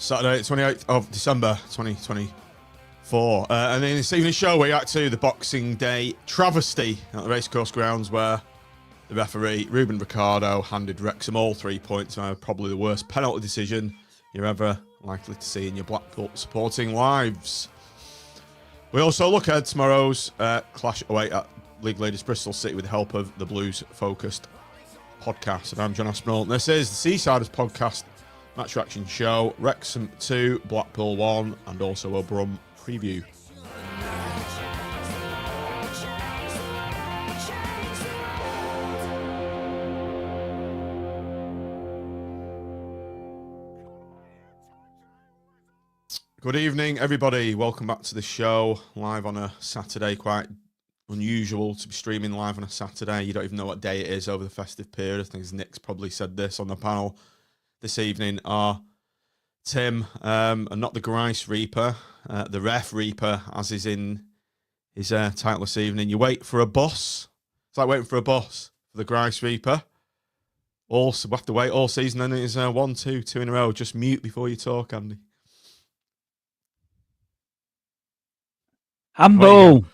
Saturday, 28th of December, 2024. And in this evening show, we're at to the Boxing Day travesty at the Racecourse Grounds, where the referee, Ruben Ricardo, handed Wrexham all 3 points. Probably the worst penalty decision you're ever likely to see in your Blackpool supporting lives. We also look at tomorrow's clash away at League leaders Bristol City with the help of the Blues-focused podcast. And I'm John Aspinall. This is the Seasiders podcast match reaction show, Wrexham 2, Blackpool 1, and also a Brum preview. Good evening, everybody. Welcome back to the show, live on a Saturday. Quite unusual to be streaming live on a Saturday. You don't even know what day it is over the festive period. I think Nick's probably said this on the panel this evening. Are Tim, and not the Grice Reaper, the Ref Reaper, as is in his title this evening. You wait for a bus. It's like waiting for a bus for the Grice Reaper. Also, we have to wait all season, and it's 1, 2 in a row. Just mute before you talk, Andy. Humble.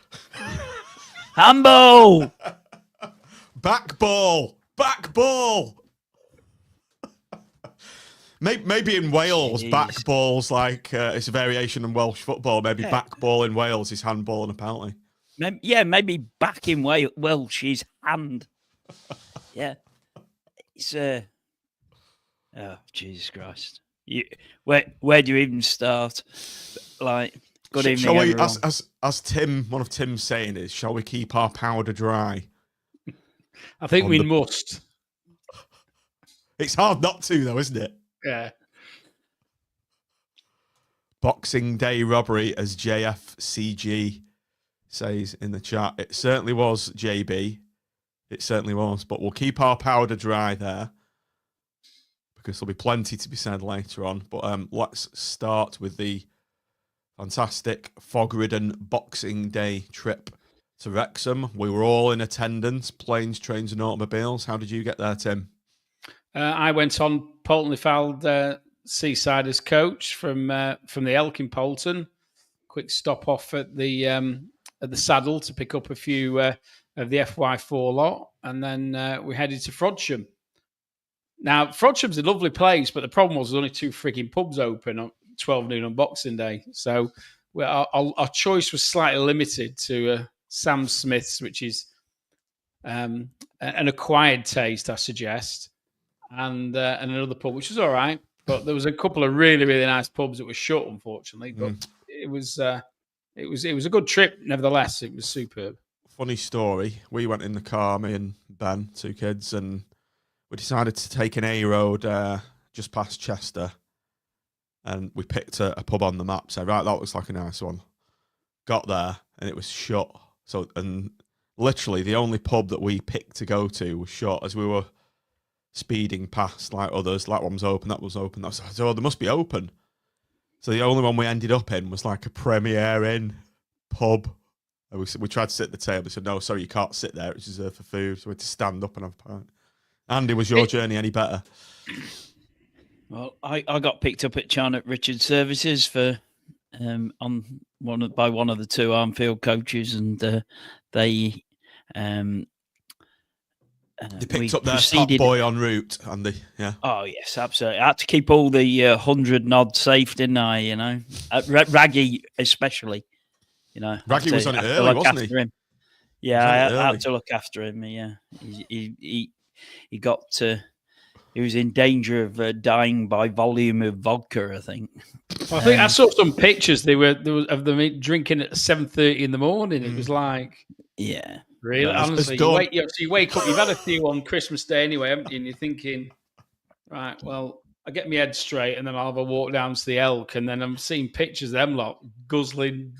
Humble. Back ball. Maybe in Wales, Jeez. back ball's like it's a variation in Welsh football. Maybe back ball in Wales is handball and a penalty. Maybe back in Welsh is hand. Yeah. It's oh, Jesus Christ. Where do you even start? Like, good evening, shall we, everyone. as Tim, one of Tim's saying is, shall we keep our powder dry? I think we must. It's hard not to, though, isn't it? Yeah. Boxing Day robbery, as JFCG says in the chat. It certainly was, JB. It certainly was. But we'll keep our powder dry there, because there'll be plenty to be said later on. But let's start with the fantastic fog-ridden Boxing Day trip to Wrexham. We were all in attendance, planes, trains and automobiles. How did you get there, Tim? I went on Polton Fouled Seasiders coach from the Elk in Polton. Quick stop off at the Saddle to pick up a few of the FY4 lot, and then we headed to Frodsham. Now, Frodsham's a lovely place, but the problem was there's only 2 frigging pubs open on 12 noon on Boxing Day. So our choice was slightly limited to Sam Smith's, which is an acquired taste, I suggest, and another pub, which was all right. But there was a couple of really, really nice pubs that were shut, unfortunately. But it was a good trip, nevertheless. It was superb. Funny story. We went in the car, me and Ben, 2 kids, and we decided to take an A road just past Chester. And we picked a pub on the map. Said, right, that looks like a nice one. Got there, and it was shut. So, and literally the only pub that we picked to go to was shut as we were speeding past like others. That one was open, that was open. That was, so they must be open. So the only one we ended up in was like a Premier Inn pub. And we tried to sit at the table. They said, no, sorry, you can't sit there. It's reserved for food. So we had to stand up and have a pint. Andy, was your journey any better? Well, I got picked up at Charnock Richard Services for by one of the 2 Armfield coaches, and they picked up their top boy en route, Andy. Yeah. Oh yes, absolutely. I had to keep all the 100 nod safe, didn't I? You know, Raggy especially. You know, Raggy was on it early, wasn't he? Him. Yeah, I had to look after him. Yeah, he got to. He was in danger of dying by volume of vodka, I think. Well, I think I saw some pictures. There was of them drinking at 7:30 in the morning. It was like, yeah, really. Honestly, you wake up. You've had a few on Christmas Day anyway, haven't you? And you're thinking, right, well, I get my head straight, and then I'll have a walk down to the Elk, and then I'm seeing pictures of them lot guzzling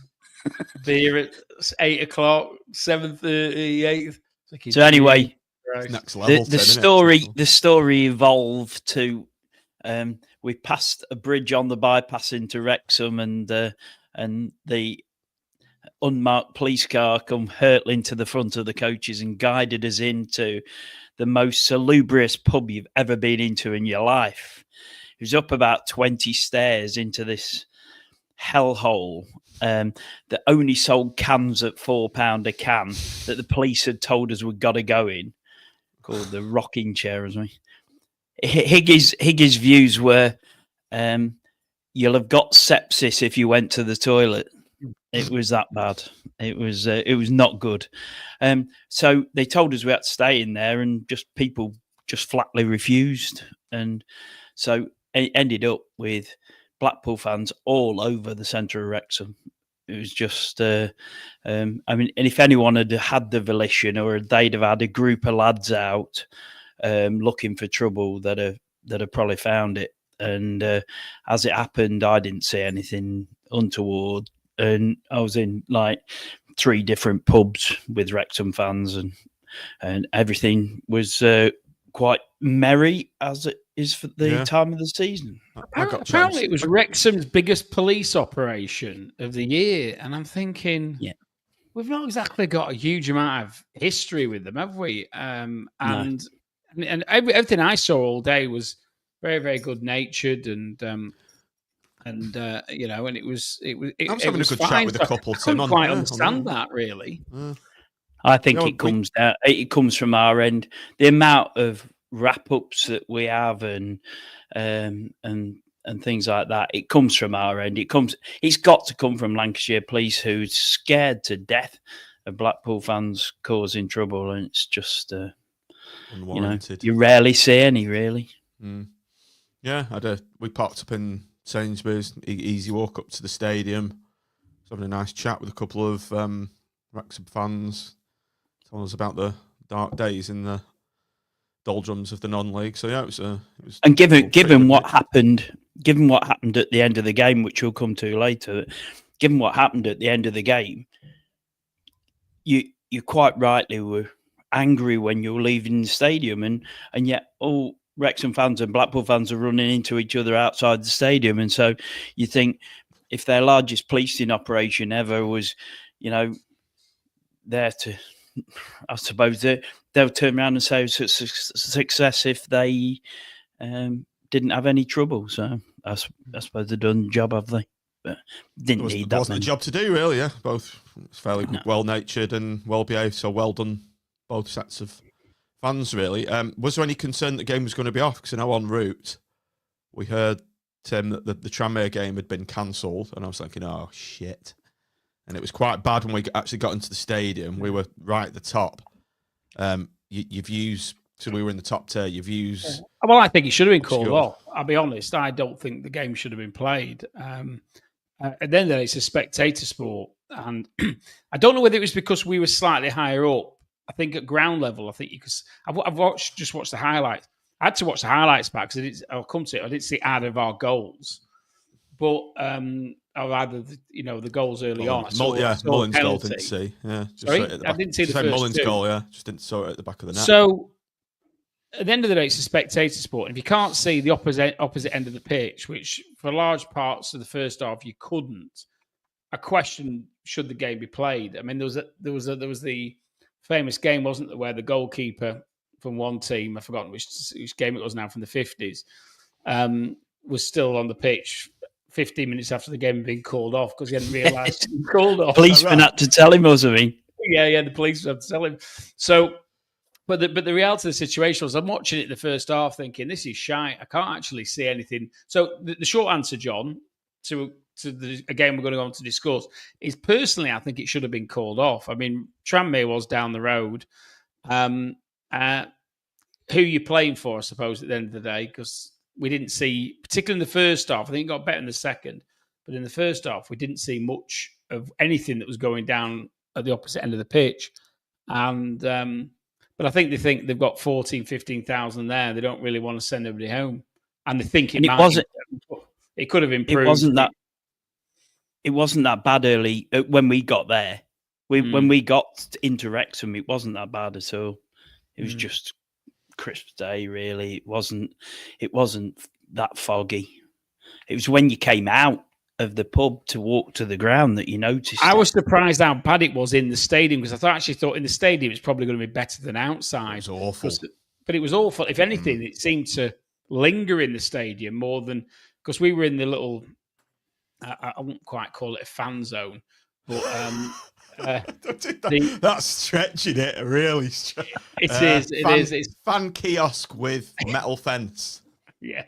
beer at 8 o'clock, 7:30, 8. So anyway. Right. Next level, the story evolved to we passed a bridge on the bypass into Wrexham, and the unmarked police car come hurtling to the front of the coaches and guided us into the most salubrious pub you've ever been into in your life. He was up about 20 stairs into this hellhole that only sold cans at £4 a can that the police had told us we'd got to go in, called the rocking chair, as we. Higgy's views were, you'll have got sepsis if you went to the toilet. It was that bad. It was not good. So they told us we had to stay in there, and people just flatly refused. And so it ended up with Blackpool fans all over the centre of Wrexham. It was just, and if anyone had the volition, or they'd have had a group of lads out looking for trouble, that have probably found it. And as it happened, I didn't see anything untoward, and I was in like 3 different pubs with Wrexham fans, and everything was quite merry, as it is for the time of the season. Apparently, it was Wrexham's biggest police operation of the year, and I'm thinking, we've not exactly got a huge amount of history with them, have we? And everything I saw all day was very, very good natured, and it was. I was having a good chat with a couple. I couldn't quite understand that, really. I think it comes from our end. The amount of wrap-ups that we have and things like that, it comes from our end. It's got to come from Lancashire Police, who's scared to death of Blackpool fans causing trouble, and it's just unwarranted. You rarely see any, really. Yeah, we parked up in Sainsbury's, easy walk up to the stadium. Was having a nice chat with a couple of Wrexham fans, telling us about the dark days in the doldrums of the non-league. So yeah, it was. And given what happened at the end of the game, which we'll come to later, given what happened at the end of the game, you quite rightly were angry when you're leaving the stadium, and yet all Wrexham fans and Blackpool fans are running into each other outside the stadium, and so you think, if their largest policing operation ever was, there to, I suppose they'll turn around and say it's a success if they didn't have any trouble. So I suppose they've done the job, have they? But didn't need that. It wasn't a job to do, really. Yeah, both fairly well-natured and well-behaved. So well done, both sets of fans, really. Was there any concern that the game was going to be off? Because I know en route we heard, Tim, that the Tranmere game had been cancelled, and I was thinking, oh shit. And it was quite bad when we actually got into the stadium. We were right at the top. Your views, so we were in the top tier. Your views. Well, I think it should have been called off. I'll be honest. I don't think the game should have been played. And then it's a spectator sport, and I don't know whether it was because we were slightly higher up. I think at ground level, because I've watched the highlights. I had to watch the highlights back because I'll come to it. I didn't see either of our goals, but either the goals early on. Mullins' goal didn't see. Yeah, sorry, I didn't see the first Mullins' two. goal. Yeah, just didn't saw it at the back of the net. So at the end of the day, it's a spectator sport. And if you can't see the opposite end of the pitch, which for large parts of the first half you couldn't, I question should the game be played. I mean, there was the famous game, wasn't there, where the goalkeeper from one team, I've forgotten which game it was now, from the 50s, was still on the pitch 15 minutes after the game had been called off because he hadn't realised it had been called off. Policeman had to tell him, or something. Yeah, the policeman had to tell him. So, but the reality of the situation was, I'm watching it the first half thinking, this is shite. I can't actually see anything. So the short answer, John, to a game we're going to go on to discuss, is personally, I think it should have been called off. I mean, Tranmere was down the road. Who you're playing for, I suppose, at the end of the day, because we didn't see, particularly in the first half, I think it got better in the second, but in the first half, we didn't see much of anything that was going down at the opposite end of the pitch. And but I think they think they've got 14, 15,000 there. They don't really want to send everybody home. And they think it could have improved. It wasn't that bad early when we got there. When we got into Wrexham, it wasn't that bad at all. It was just crisp day, really. It wasn't that foggy. It was when you came out of the pub to walk to the ground that you noticed. I was surprised how bad it was in the stadium, because I actually thought in the stadium it's probably going to be better than outside. It was awful. But it was awful. If anything, it seemed to linger in the stadium more than because we were in the little. I wouldn't quite call it a fan zone, but that's stretching it really. It is. It's fan kiosk with metal fence. Yeah.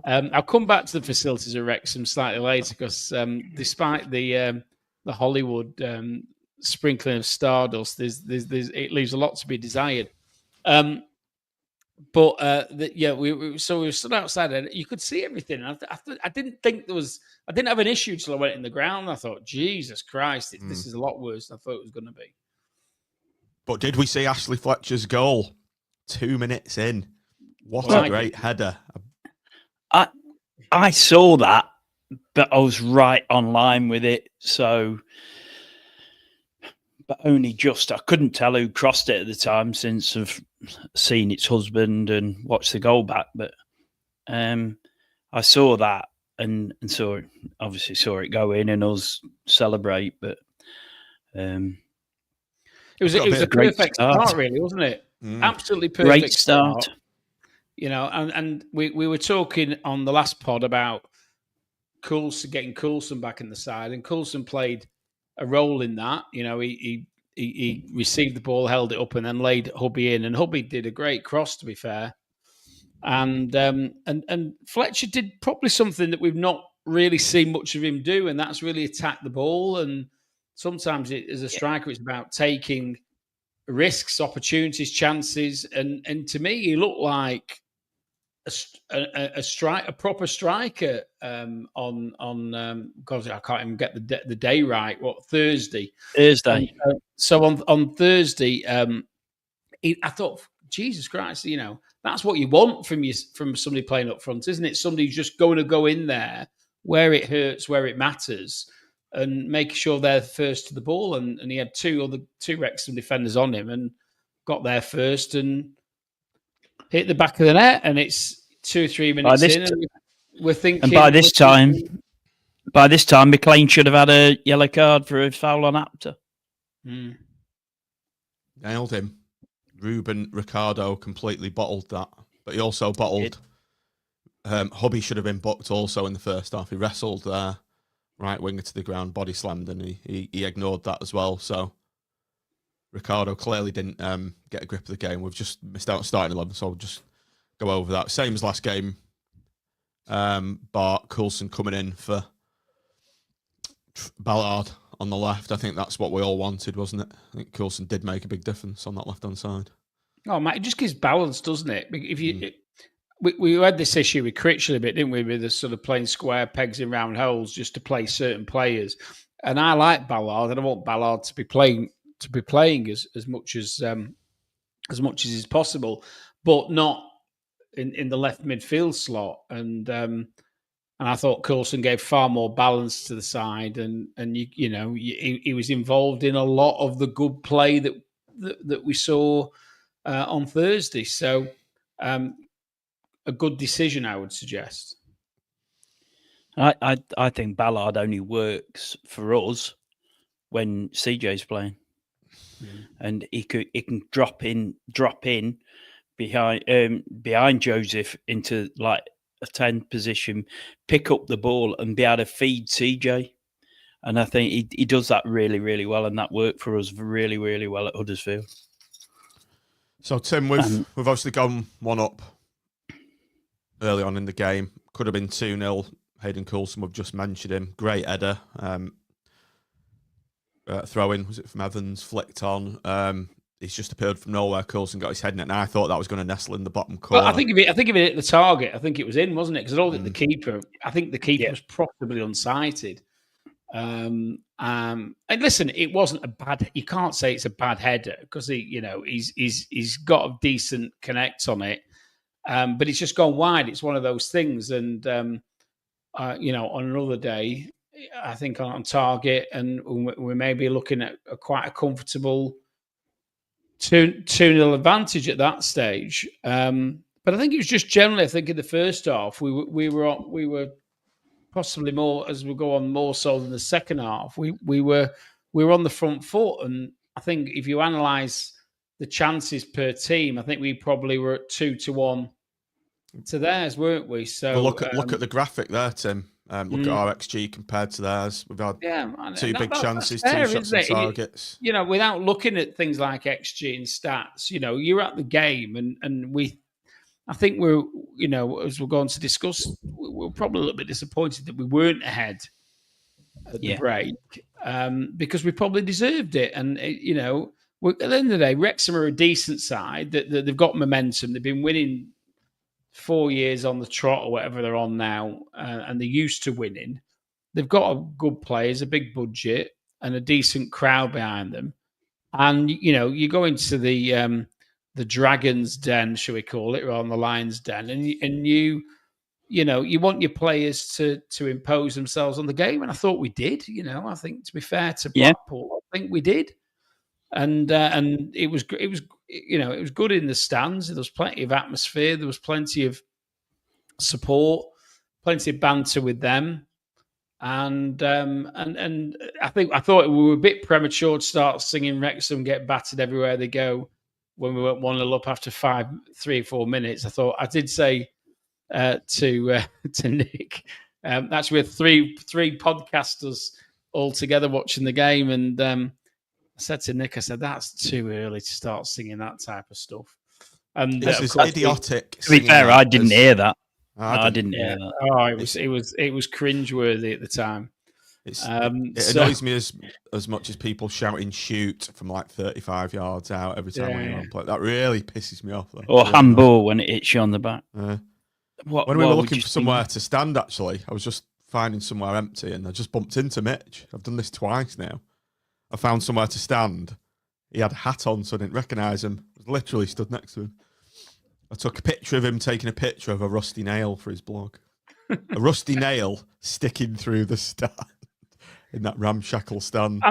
I'll come back to the facilities of Wrexham slightly later because despite the Hollywood sprinkling of stardust, it leaves a lot to be desired. But we were stood outside and you could see everything. I didn't think I didn't have an issue till I went in the ground. I thought, Jesus Christ, this is a lot worse than I thought it was going to be. But did we see Ashley Fletcher's goal 2 minutes in? What a great header. I saw that, but I was right on line with it. So, but only just. I couldn't tell who crossed it at the time since I've seen its husband and watched the goal back. But I saw that and obviously saw it go in and us celebrate. But it was a perfect start, really, wasn't it? Absolutely perfect great start. You know, and we were talking on the last pod about Coulson getting Coulson back in the side, and Coulson played a role in that. You know, he received the ball, held it up, and then laid Hubby in, and Hubby did a great cross, to be fair. And Fletcher did probably something that we've not really seen much of him do, and that's really attack the ball. And sometimes as a striker, it's about taking risks, opportunities, chances, and to me, he looked like a proper striker on God, I can't even get the day right. What, Thursday? So on Thursday, I thought, Jesus Christ, you know, that's what you want from somebody playing up front, isn't it? Somebody who's just going to go in there where it hurts, where it matters, and make sure they're first to the ball. And he had two Wrexham defenders on him and got there first and hit the back of the net. And it's 2 or 3 minutes in, and we're thinking. And by this time, McLean should have had a yellow card for a foul on Apter. Nailed him. Ruben Ricardo completely bottled that, but he also bottled. Hubby should have been booked also in the first half. He wrestled right winger to the ground, body slammed, and he ignored that as well. So Ricardo clearly didn't get a grip of the game. We've just missed out on starting 11, so we'll just go over that. Same as last game. Bart Coulson coming in for Ballard on the left. I think that's what we all wanted, wasn't it? I think Coulson did make a big difference on that left-hand side. Oh, Matt, it just gives balance, doesn't it? If you, we had this issue with Critchley a bit, didn't we? With the sort of playing square pegs in round holes just to play certain players. And I like Ballard, and I want Ballard to be playing as much as is possible, but not in the left midfield slot. And I thought Coulson gave far more balance to the side, and he was involved in a lot of the good play that we saw on Thursday. So a good decision, I would suggest. I think Ballard only works for us when CJ's playing, and he can drop in behind Joseph into like a 10 position, pick up the ball and be able to feed CJ. And I think he does that really, really well, and that worked for us really, really well at Huddersfield. So Tim, we've obviously gone 1 up early on in the game. Could have been 2-0. Hayden Coulson, we've just mentioned him. Great header. Throw in, was it from Evans? Flicked on. He's just appeared from nowhere. Coulson got his head in it, and I thought that was going to nestle in the bottom corner. Well, I think if it hit the target, I think it was in, wasn't it? Because I don't think the keeper. I think the keeper was possibly unsighted. And listen, it wasn't a bad. You can't say it's a bad header because he's got a decent connect on it, but it's just gone wide. It's one of those things, and on another day, I think on target, and we may be looking at quite a comfortable 2-0 advantage at that stage. But I think it was just generally, I think in the first half, we were possibly more, as we go on, more so than the second half. We were on the front foot, and I think if you analyse the chances per team, I think we probably were at 2-1 to theirs, weren't we? So Well, look at the graphic there, Tim. Look at our XG compared to theirs. We've had two big chances, fair, 2 shots on targets. You know, without looking at things like XG and stats, you know, you're at the game, and I think we're, you know, as we're going to discuss, we're probably a little bit disappointed that we weren't ahead at the break, because we probably deserved it. And you know, at the end of the day, Wrexham are a decent side. That they've got momentum. They've been winning 4 years on the trot or whatever they're on now, and they're used to winning. They've got a good players, a big budget, and a decent crowd behind them. And you know, you go into the Dragon's Den, shall we call it, rather than the Lion's Den, and you know, you want your players to impose themselves on the game, and I thought we did. You know, I think, to be fair to Blackpool, I think we did, and it was you know, it was good in the stands. There was plenty of atmosphere. There was plenty of support, plenty of banter with them, and I thought we were a bit premature to start singing Wrexham get battered everywhere they go when we went 1-0 up after 3 or 4 minutes. I did say to Nick, actually, with three podcasters all together watching the game, and I said to Nick, I said, that's too early to start singing that type of stuff. And this is idiotic. To be fair, I didn't hear that. I didn't hear that. Oh, it was cringeworthy at the time. It annoys me as much as people shouting "shoot" from like 35 yards out every time when you're on play. That really pisses me off. Though. Or handball when it hits you on the back. When we were looking for somewhere to stand, actually, I was just finding somewhere empty, and I just bumped into Mitch. I've done this twice now. I found somewhere to stand. He had a hat on, so I didn't recognise him. I was literally stood next to him. I took a picture of him taking a picture of a rusty nail for his blog. A rusty nail sticking through the stand in that ramshackle stand.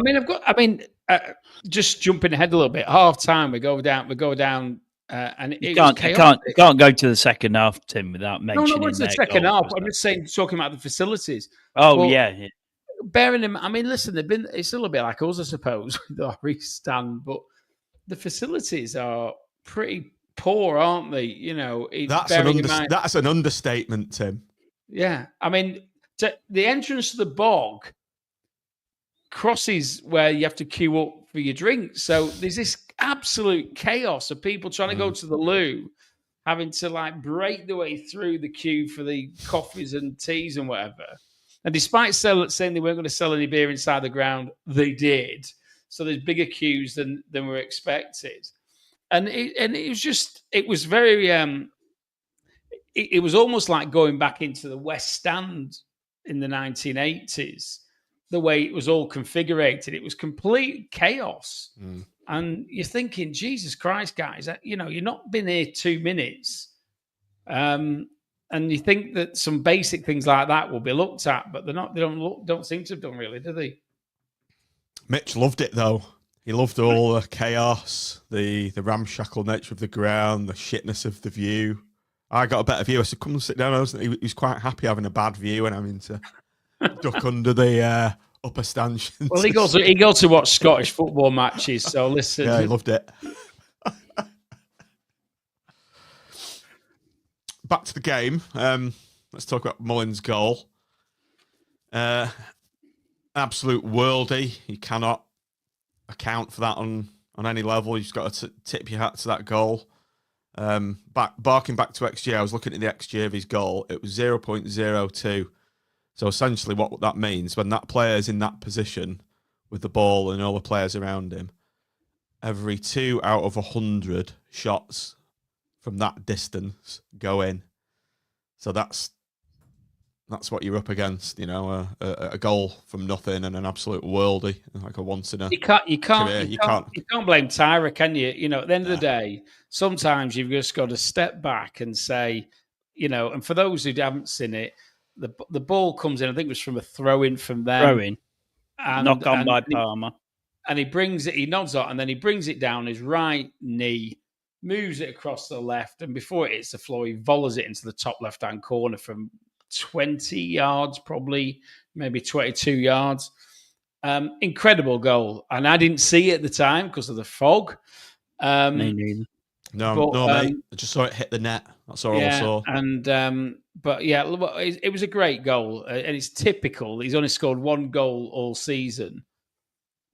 Just jumping ahead a little bit. Half time, we go down. And you can't go to the second half, Tim, without mentioning. No, it's the second half. I'm just saying, talking about the facilities. Oh, well, yeah. Bearing in mind, listen, it's a little bit like us, I suppose, with our East stand, but the facilities are pretty poor, aren't they? You know, that's an understatement, Tim. Yeah, the entrance to the bog crosses where you have to queue up for your drinks. So there's this absolute chaos of people trying to go to the loo, having to like break the way through the queue for the coffees and teas and whatever. And despite saying they weren't going to sell any beer inside the ground, they did. So there's bigger queues than were expected. And it was very, it was almost like going back into the West Stand in the 1980s, the way it was all configured. It was complete chaos. And you're thinking, Jesus Christ, guys, you know, you've not been here 2 minutes. And you think that some basic things like that will be looked at, but they're not. They don't seem to have done, really, do they? Mitch loved it, though. He loved all the chaos, the ramshackle nature of the ground, the shitness of the view. I got a better view. I said, come and sit down. He was quite happy having a bad view and having to duck under the upper stanchions. Well, he goes to watch Scottish football matches, so listen. Yeah, he loved it. Back to the game. Let's talk about Mullins' goal. Absolute worldie. You cannot account for that on any level. You've just got to tip your hat to that goal. Barking back to XG, I was looking at the XG of his goal. It was 0.02. So essentially what that means, when that player is in that position with the ball and all the players around him, every 2 out of 100 shots from that distance go in. So that's what you're up against, you know, a goal from nothing and an absolute worldie, like a once in a you can't blame Tyra, can you? You know, at the end of the day, sometimes you've just got to step back and say, you know, and for those who haven't seen it, the ball comes in, I think it was from a throw-in from them. Knock on by Palmer. And he nods out, and then he brings it down his right knee, moves it across the left, and before it hits the floor, he volleys it into the top left-hand corner from 20 yards, probably, maybe 22 yards. Incredible goal. And I didn't see it at the time because of the fog. Me neither. No, But, mate. I just saw it hit the net. That's all I yeah, saw. and but yeah, it was a great goal, and it's typical. He's only scored one goal all season,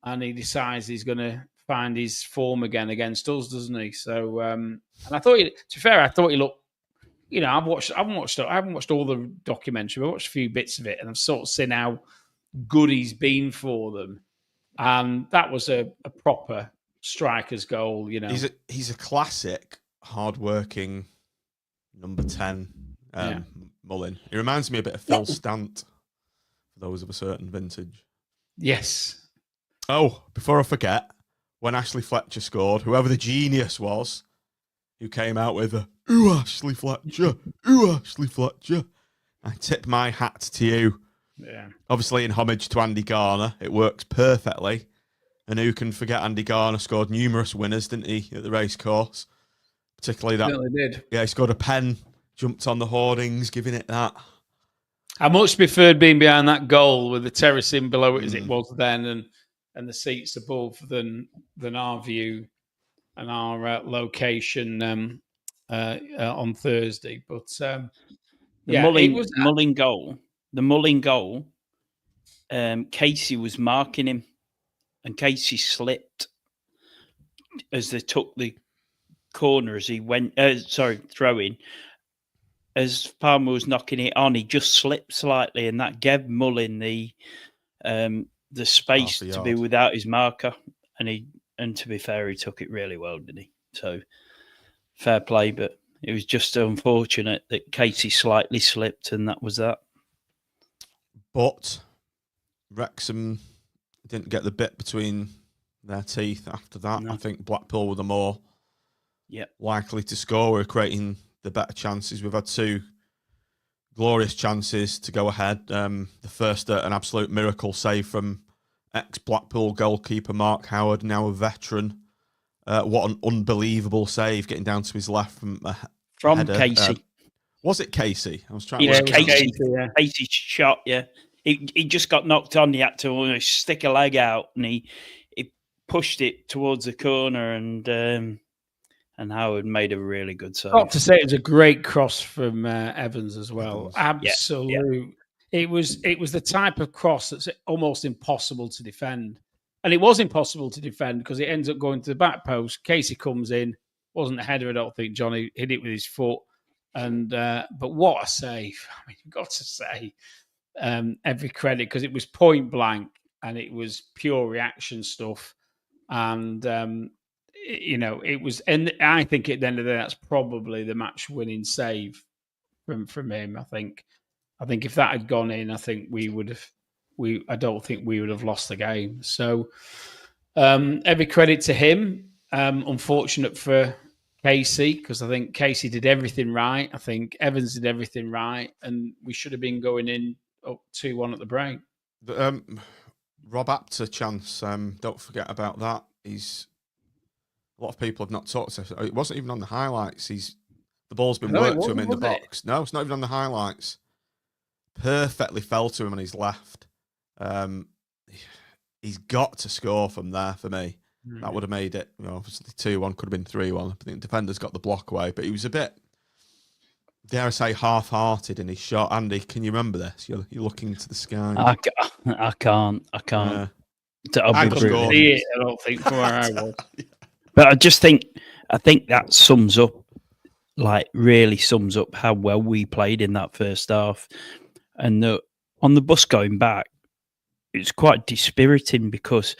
and he decides he's going to find his form again against us, doesn't he? So, and I thought, to be fair, I thought he looked. I haven't watched all the documentary. I watched a few bits of it, and I've sort of seen how good he's been for them. And that was a proper striker's goal. He's a classic, hard-working number 10 Mullin. He reminds me a bit of Phil Stant, for those of a certain vintage. Yes. Oh, before I forget, when Ashley Fletcher scored, whoever the genius was, who came out with a "Ooh, Ashley Fletcher, ooh, Ashley Fletcher," I tip my hat to you. Yeah. Obviously, in homage to Andy Garner, it works perfectly. And who can forget Andy Garner scored numerous winners, didn't he, at the racecourse? Particularly that. Certainly did. Yeah, he scored a pen, jumped on the hoardings, giving it that. I much preferred being behind that goal with the terracing below it as it was then, and the seats above than our view and our location on Thursday. But the Mullin goal. The Mullin goal. Casey was marking him, and Casey slipped as they took the corner as he went. Throwing. As Palmer was knocking it on, he just slipped slightly, and that gave Mullin the space to be without his marker. And to be fair, he took it really well, didn't he? So fair play, but it was just unfortunate that Casey slightly slipped, and that was that. But Wrexham didn't get the bit between their teeth after that. No. I think Blackpool were the more likely to score. We're creating the better chances. We've had two glorious chances to go ahead. The first, an absolute miracle save from ex-Blackpool goalkeeper Mark Howard, now a veteran. What an unbelievable save, getting down to his left from header. Casey. Was it Casey? I was trying. It was Casey. Casey's shot. Yeah, he just got knocked on. He had to stick a leg out, and he pushed it towards the corner, and Howard made a really good save. Got to say, it was a great cross from Evans as well. Absolute. Yeah. It was the type of cross that's almost impossible to defend, and it was impossible to defend because it ends up going to the back post. Casey comes in, wasn't a header, I don't think. Johnny hit it with his foot, and but what a save! I mean, you've got to say every credit because it was point blank and it was pure reaction stuff, and. It was, and I think at the end of the day, that's probably the match-winning save from him. I think if that had gone in, I think I don't think we would have lost the game. So every credit to him. Unfortunate for Casey because I think Casey did everything right. I think Evans did everything right, and we should have been going in up 2-1 at the break. Rob Apter chance. Don't forget about that. A lot of people have not talked to him. It wasn't even on the highlights. The ball's been worked to him in the box. No, it's not even on the highlights. Perfectly fell to him on his left. He's got to score from there for me. That would have made it, obviously 2-1, could have been 3-1. I think the defender's got the block away, but he was a bit, dare I say, half-hearted in his shot. Andy, can you remember this? You're looking to the sky. I can't. I couldn't see it, I don't think, from where I was. But I think that sums up, really sums up how well we played in that first half. And on the bus going back, it's quite dispiriting because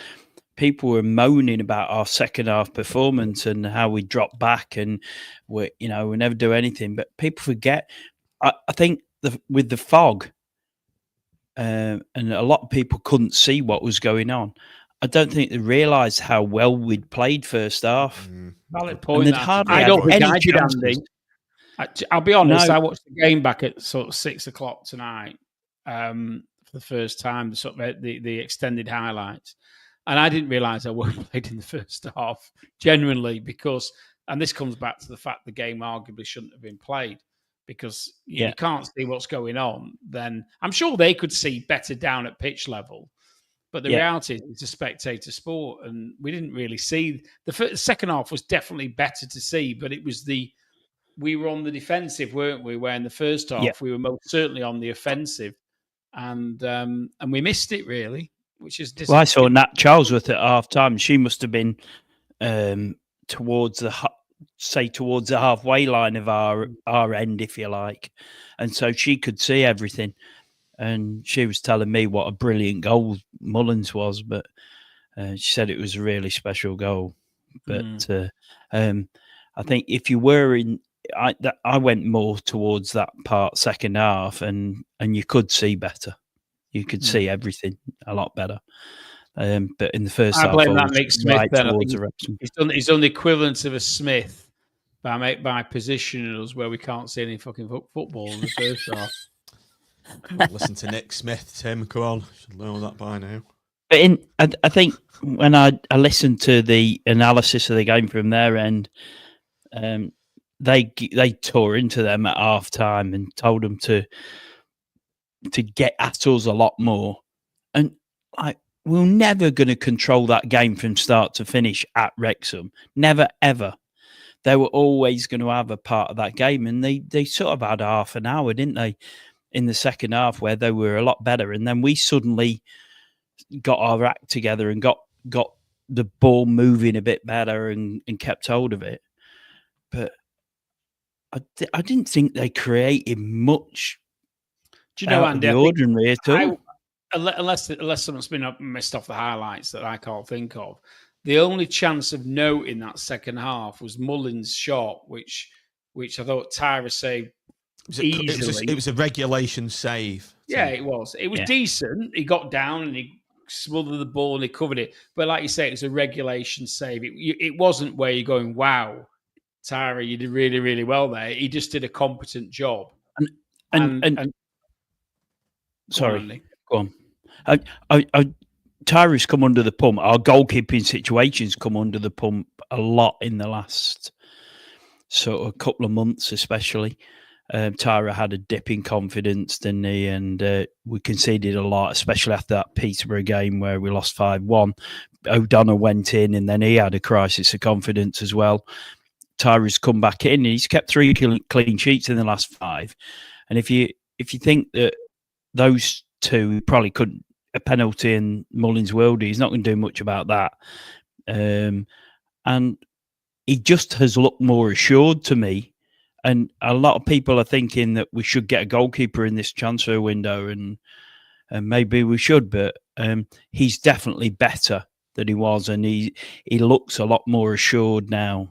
people were moaning about our second half performance and how we dropped back and we never do anything. But people forget. I think with the fog, and a lot of people couldn't see what was going on. I don't think they realised how well we'd played first half. Valid point. I don't think I did, Andy. I'll be honest. I watched the game back at sort of 6:00 tonight for the first time, sort of the extended highlights, and I didn't realise how well we played in the first half. Genuinely, because, and this comes back to the fact the game arguably shouldn't have been played because you can't see what's going on. Then I'm sure they could see better down at pitch level. But the reality is it's a spectator sport, and we didn't really see the second half was definitely better to see, but it was we were on the defensive, weren't we? Where in the first half we were most certainly on the offensive, and we missed it really, which is well, I saw Nat Charlesworth at half time. She must have been towards the halfway line of our end, if you like, and so she could see everything. And she was telling me what a brilliant goal Mullins was, but she said it was a really special goal. But I think if you were I went more towards that part second half, and you could see better. You could see everything a lot better. But in the first half, I blame that Nick Smith. Right then towards the he's done the equivalent of a Smith by positioning us where we can't see any fucking football in the first half. Listen to Nick Smith, Tim. Come on, you should know that by now. But I think when I listened to the analysis of the game from their end, they tore into them at half time and told them to get at us a lot more. And we're never going to control that game from start to finish at Wrexham. Never, ever. They were always going to have a part of that game. And they sort of had half an hour, didn't they, in the second half where they were a lot better. And then we suddenly got our act together and got the ball moving a bit better and kept hold of it. But I didn't think they created much. Do you know, Andy, the ordinary at all? Unless something's been missed off the highlights that I can't think of, the only chance of note in that second half was Mullins' shot, which I thought Tyra saved easily. It was a regulation save. Yeah, it was. It was decent. He got down and he smothered the ball and he covered it. But like you say, it was a regulation save. It wasn't where you're going, wow, Tyra, you did really, really well there. He just did a competent job. And sorry, go on. Tyra's come under the pump. Our goalkeeping situations come under the pump a lot in the last sort of couple of months, especially. Tyra had a dip in confidence, didn't he? And we conceded a lot, especially after that Peterborough game where we lost 5-1. O'Donnell went in and then he had a crisis of confidence as well. Tyra's come back in and he's kept 3 clean sheets in the last 5. And if you think that those two probably couldn't, a penalty in Mullins' world, he's not going to do much about that. And he just has looked more assured to me. And a lot of people are thinking that we should get a goalkeeper in this transfer window, and maybe we should, but he's definitely better than he was, and he looks a lot more assured now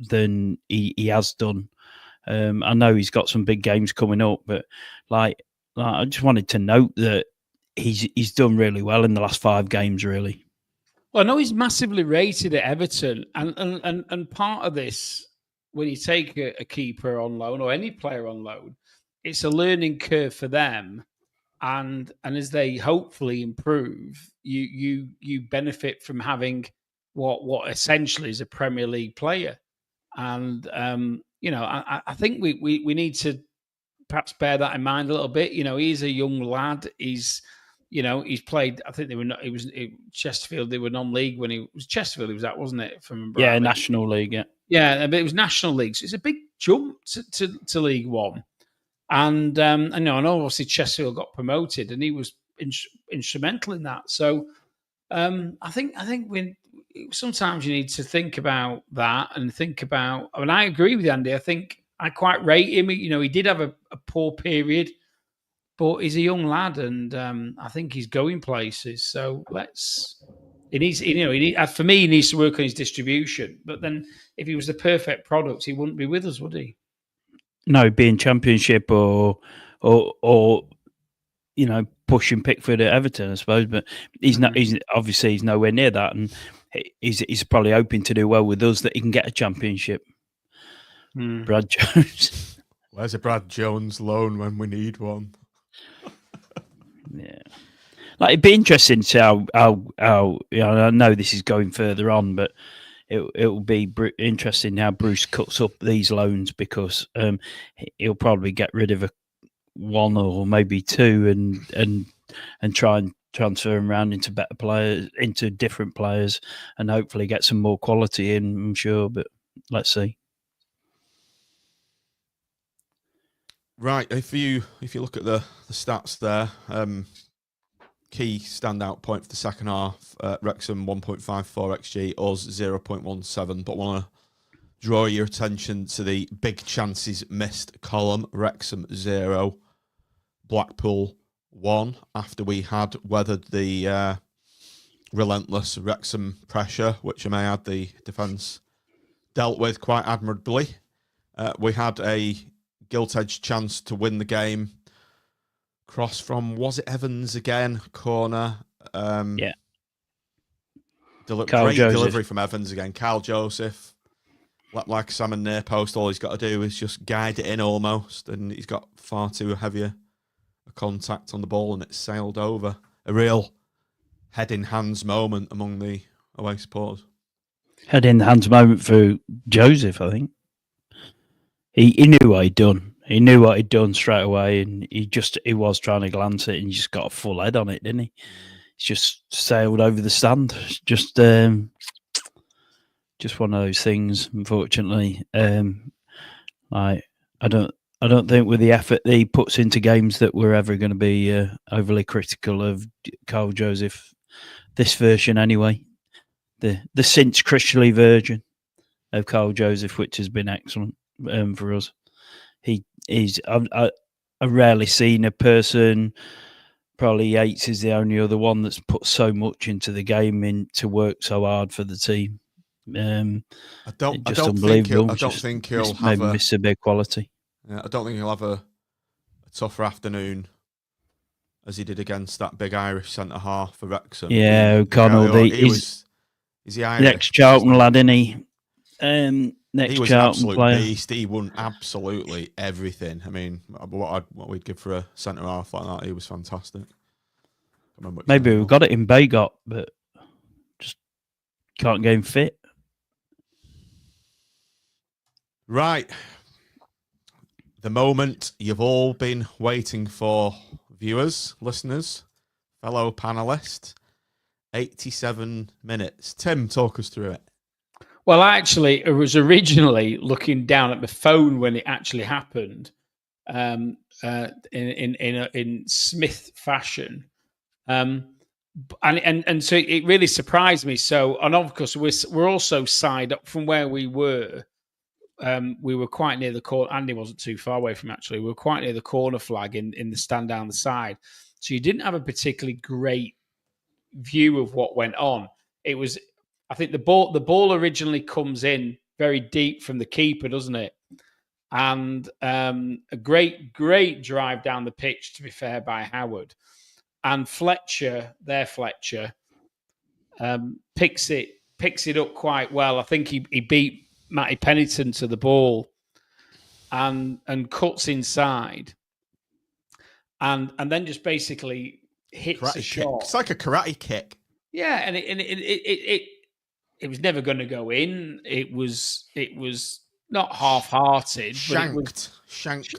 than he has done. I know he's got some big games coming up, but like I just wanted to note that he's done really well in the last 5 games, really. Well, I know he's massively rated at Everton, and part of this, when you take a keeper on loan or any player on loan, it's a learning curve for them, and as they hopefully improve, you benefit from having what essentially is a Premier League player, and I think we need to perhaps bear that in mind a little bit. He's a young lad. He's played. I think Chesterfield. They were non-league when he was Chesterfield. He was at, wasn't it? From National League. Yeah, but it was National League. So it's a big jump to League One. And I know obviously Chesterfield got promoted, and he was instrumental in that. So I think sometimes you need to think about that and think about. I mean, I agree with you, Andy. I think I quite rate him. He did have a poor period, but he's a young lad, and I think he's going places. So for me, he needs to work on his distribution. But then, if he was the perfect product, he wouldn't be with us, would he? No, being Championship or pushing Pickford at Everton, I suppose. But he's not. He's nowhere near that, and he's probably hoping to do well with us that he can get a Championship. Brad Jones. Where's a Brad Jones loan when we need one? Yeah, it'd be interesting to see how I know this is going further on, but it will be interesting how Bruce cuts up these loans, because he'll probably get rid of one or maybe 2 and try and transfer them around into better players, into different players, and hopefully get some more quality in. I'm sure, but let's see. Right, if you look at the stats there, key standout point for the second half, Wrexham 1.54 XG, us 0.17, but want to draw your attention to the big chances missed column. Wrexham 0, Blackpool 1, after we had weathered the relentless Wrexham pressure, which I may add the defence dealt with quite admirably. We had a gilt-edged chance to win the game. Cross from, was it Evans again? Corner. Yeah. Great delivery from Evans again. Carl Joseph. Like a salmon near post, all he's got to do is just guide it in almost, and he's got far too heavier a contact on the ball, and it's sailed over. A real head in hands moment among the away supporters. Head in hands moment for Joseph, I think. He knew what he'd done. He knew what he'd done straight away, and he was trying to glance it, and he just got a full head on it, didn't he? He's just sailed over the stand. Just one of those things, unfortunately. I don't think with the effort that he puts into games that we're ever going to be overly critical of Carl Joseph. This version, anyway, the since Christianly version of Carl Joseph, which has been excellent for us. I've rarely seen a person. Probably Yates is the only other one that's put so much into the game and to work so hard for the team. I don't think he'll have miss a big quality. Yeah, I don't think he'll have a tougher afternoon as he did against that big Irish centre half for Wrexham. Yeah, O'Connell. He's the Irish. The ex-Charlton lad, isn't he? He was an absolute beast. He won absolutely everything. I mean, what we'd give for a centre half like that, he was fantastic. Maybe we've got it in Baygot, but just can't get him fit. Right. The moment you've all been waiting for, viewers, listeners, fellow panelists. 87 minutes. Tim, talk us through it. Well, actually, it was originally looking down at my phone when it actually happened, in Smith fashion, and so it really surprised me. So, and of course, we're also side up from where we were. We were quite near the corner. Andy wasn't too far away from actually. We were quite near the corner flag in the stand down the side. So you didn't have a particularly great view of what went on. It was, I think the ball originally comes in very deep from the keeper, doesn't it? And a great drive down the pitch, to be fair, by Howard. And Fletcher picks it up quite well. I think he beat Matty Pennington to the ball and cuts inside and then just basically hits karate a shot. It's like a karate kick. Yeah, and it was never going to go in. It was not half-hearted. Shanked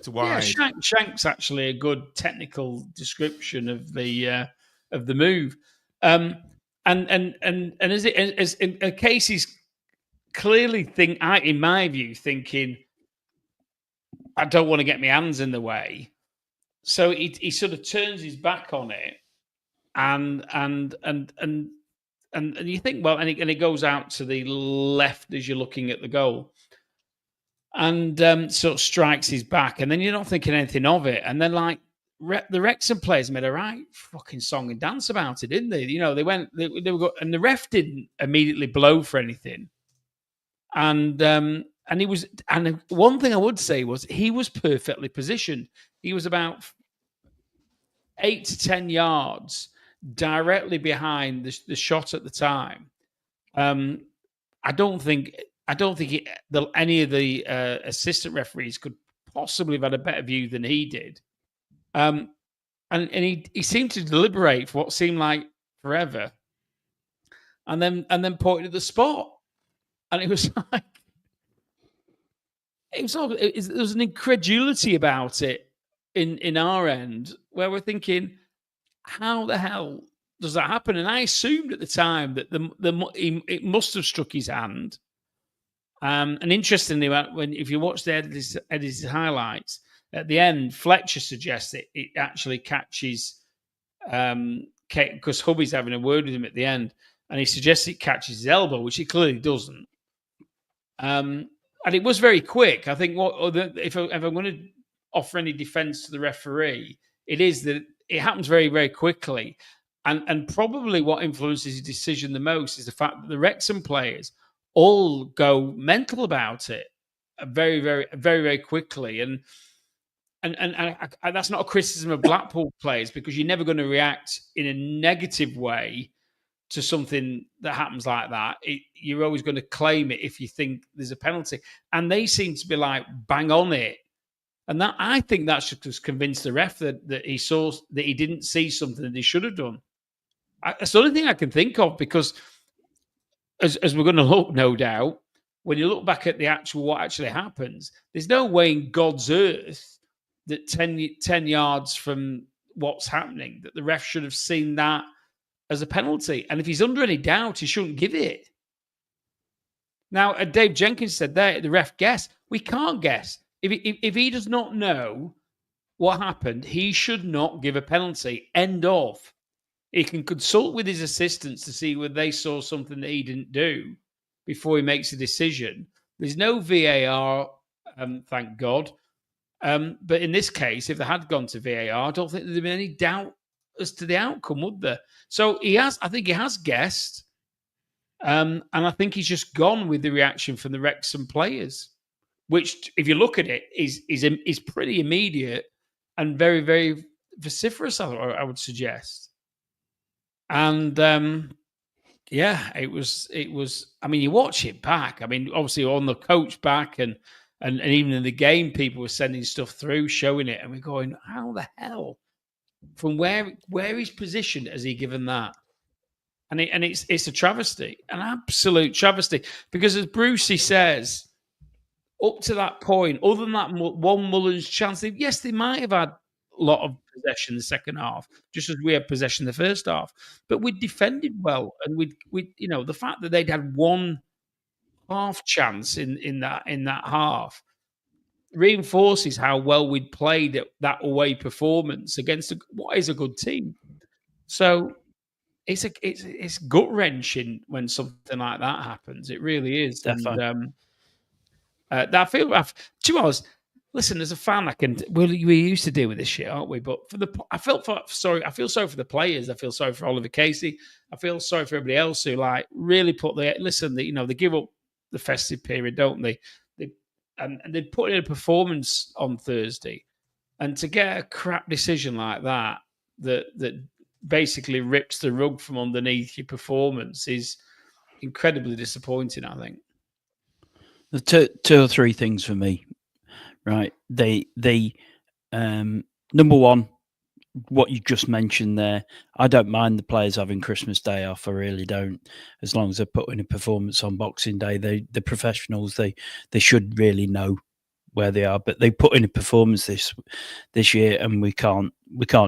wide. Yeah, shank's actually a good technical description of the move. And as Casey's clearly in my view, thinking, I don't want to get my hands in the way. So he sort of turns his back on it, and you think, well, and it goes out to the left as you're looking at the goal, and sort of strikes his back, and then you're not thinking anything of it, and then like the Wrexham players made a right fucking song and dance about it, didn't they? You know, they were and the ref didn't immediately blow for anything. And he was, and one thing I would say was he was perfectly positioned. He was about 8 to 10 yards directly behind the shot at the time. I don't think any of the assistant referees could possibly have had a better view than he did. And he seemed to deliberate for what seemed like forever, and then pointed at the spot. And it was like, there was an incredulity about it in our end, where we're thinking, how the hell does that happen? And I assumed at the time that it must have struck his hand. And interestingly, if you watch the edited highlights, at the end, Fletcher suggests that it actually catches, because Hubby's having a word with him at the end, and he suggests it catches his elbow, which it clearly doesn't. And it was very quick. I think if I'm going to offer any defence to the referee, it is that it happens very, very quickly. And probably what influences his decision the most is the fact that the Wrexham players all go mental about it very, very, very, very quickly. And that's not a criticism of Blackpool players, because you're never going to react in a negative way to something that happens like that. You're always going to claim it if you think there's a penalty. And they seem to be like bang on it. And that, I think that should just convince the ref that he didn't see something that he should have done. That's the only thing I can think of, because as we're going to look, no doubt, when you look back at what actually happens, there's no way in God's earth that 10 yards from what's happening that the ref should have seen that as a penalty. And if he's under any doubt, he shouldn't give it. Now, Dave Jenkins said there, the ref guessed. We can't guess. If he does not know what happened, he should not give a penalty. End of. He can consult with his assistants to see whether they saw something that he didn't do before he makes a decision. There's no VAR, thank God. But in this case, if they had gone to VAR, I don't think there'd been any doubt as to the outcome, would there? So I think he has guessed. And I think he's just gone with the reaction from the Wrexham players, which, if you look at it, is pretty immediate and very, very vociferous, I would suggest. And it was. I mean, you watch it back. I mean, obviously on the coach back, and even in the game, people were sending stuff through showing it, and we're going, how the hell? From where he's positioned, has he given that? And it's a travesty, an absolute travesty. Because as Brucey says, up to that point, other than that one Mullins chance, yes, they might have had a lot of possession in the second half, just as we had possession in the first half. But we defended well, and we the fact that they'd had one half chance in that half reinforces how well we'd played that away performance against what is a good team. So it's gut wrenching when something like that happens. It really is. Definitely. And I feel, to be honest, listen, as a fan, we used to deal with this shit, aren't we? But I feel sorry for the players. I feel sorry for Oliver Casey. I feel sorry for everybody else who really they give up the festive period, don't they? And they put in a performance on Thursday, and to get a crap decision like that basically rips the rug from underneath your performance is incredibly disappointing, I think. The two or three things for me, right? They number one, what you just mentioned there, I don't mind the players having Christmas Day off. I really don't, as long as they're putting a performance on Boxing Day. The professionals, they should really know where they are, but they put in a performance this year, and we can't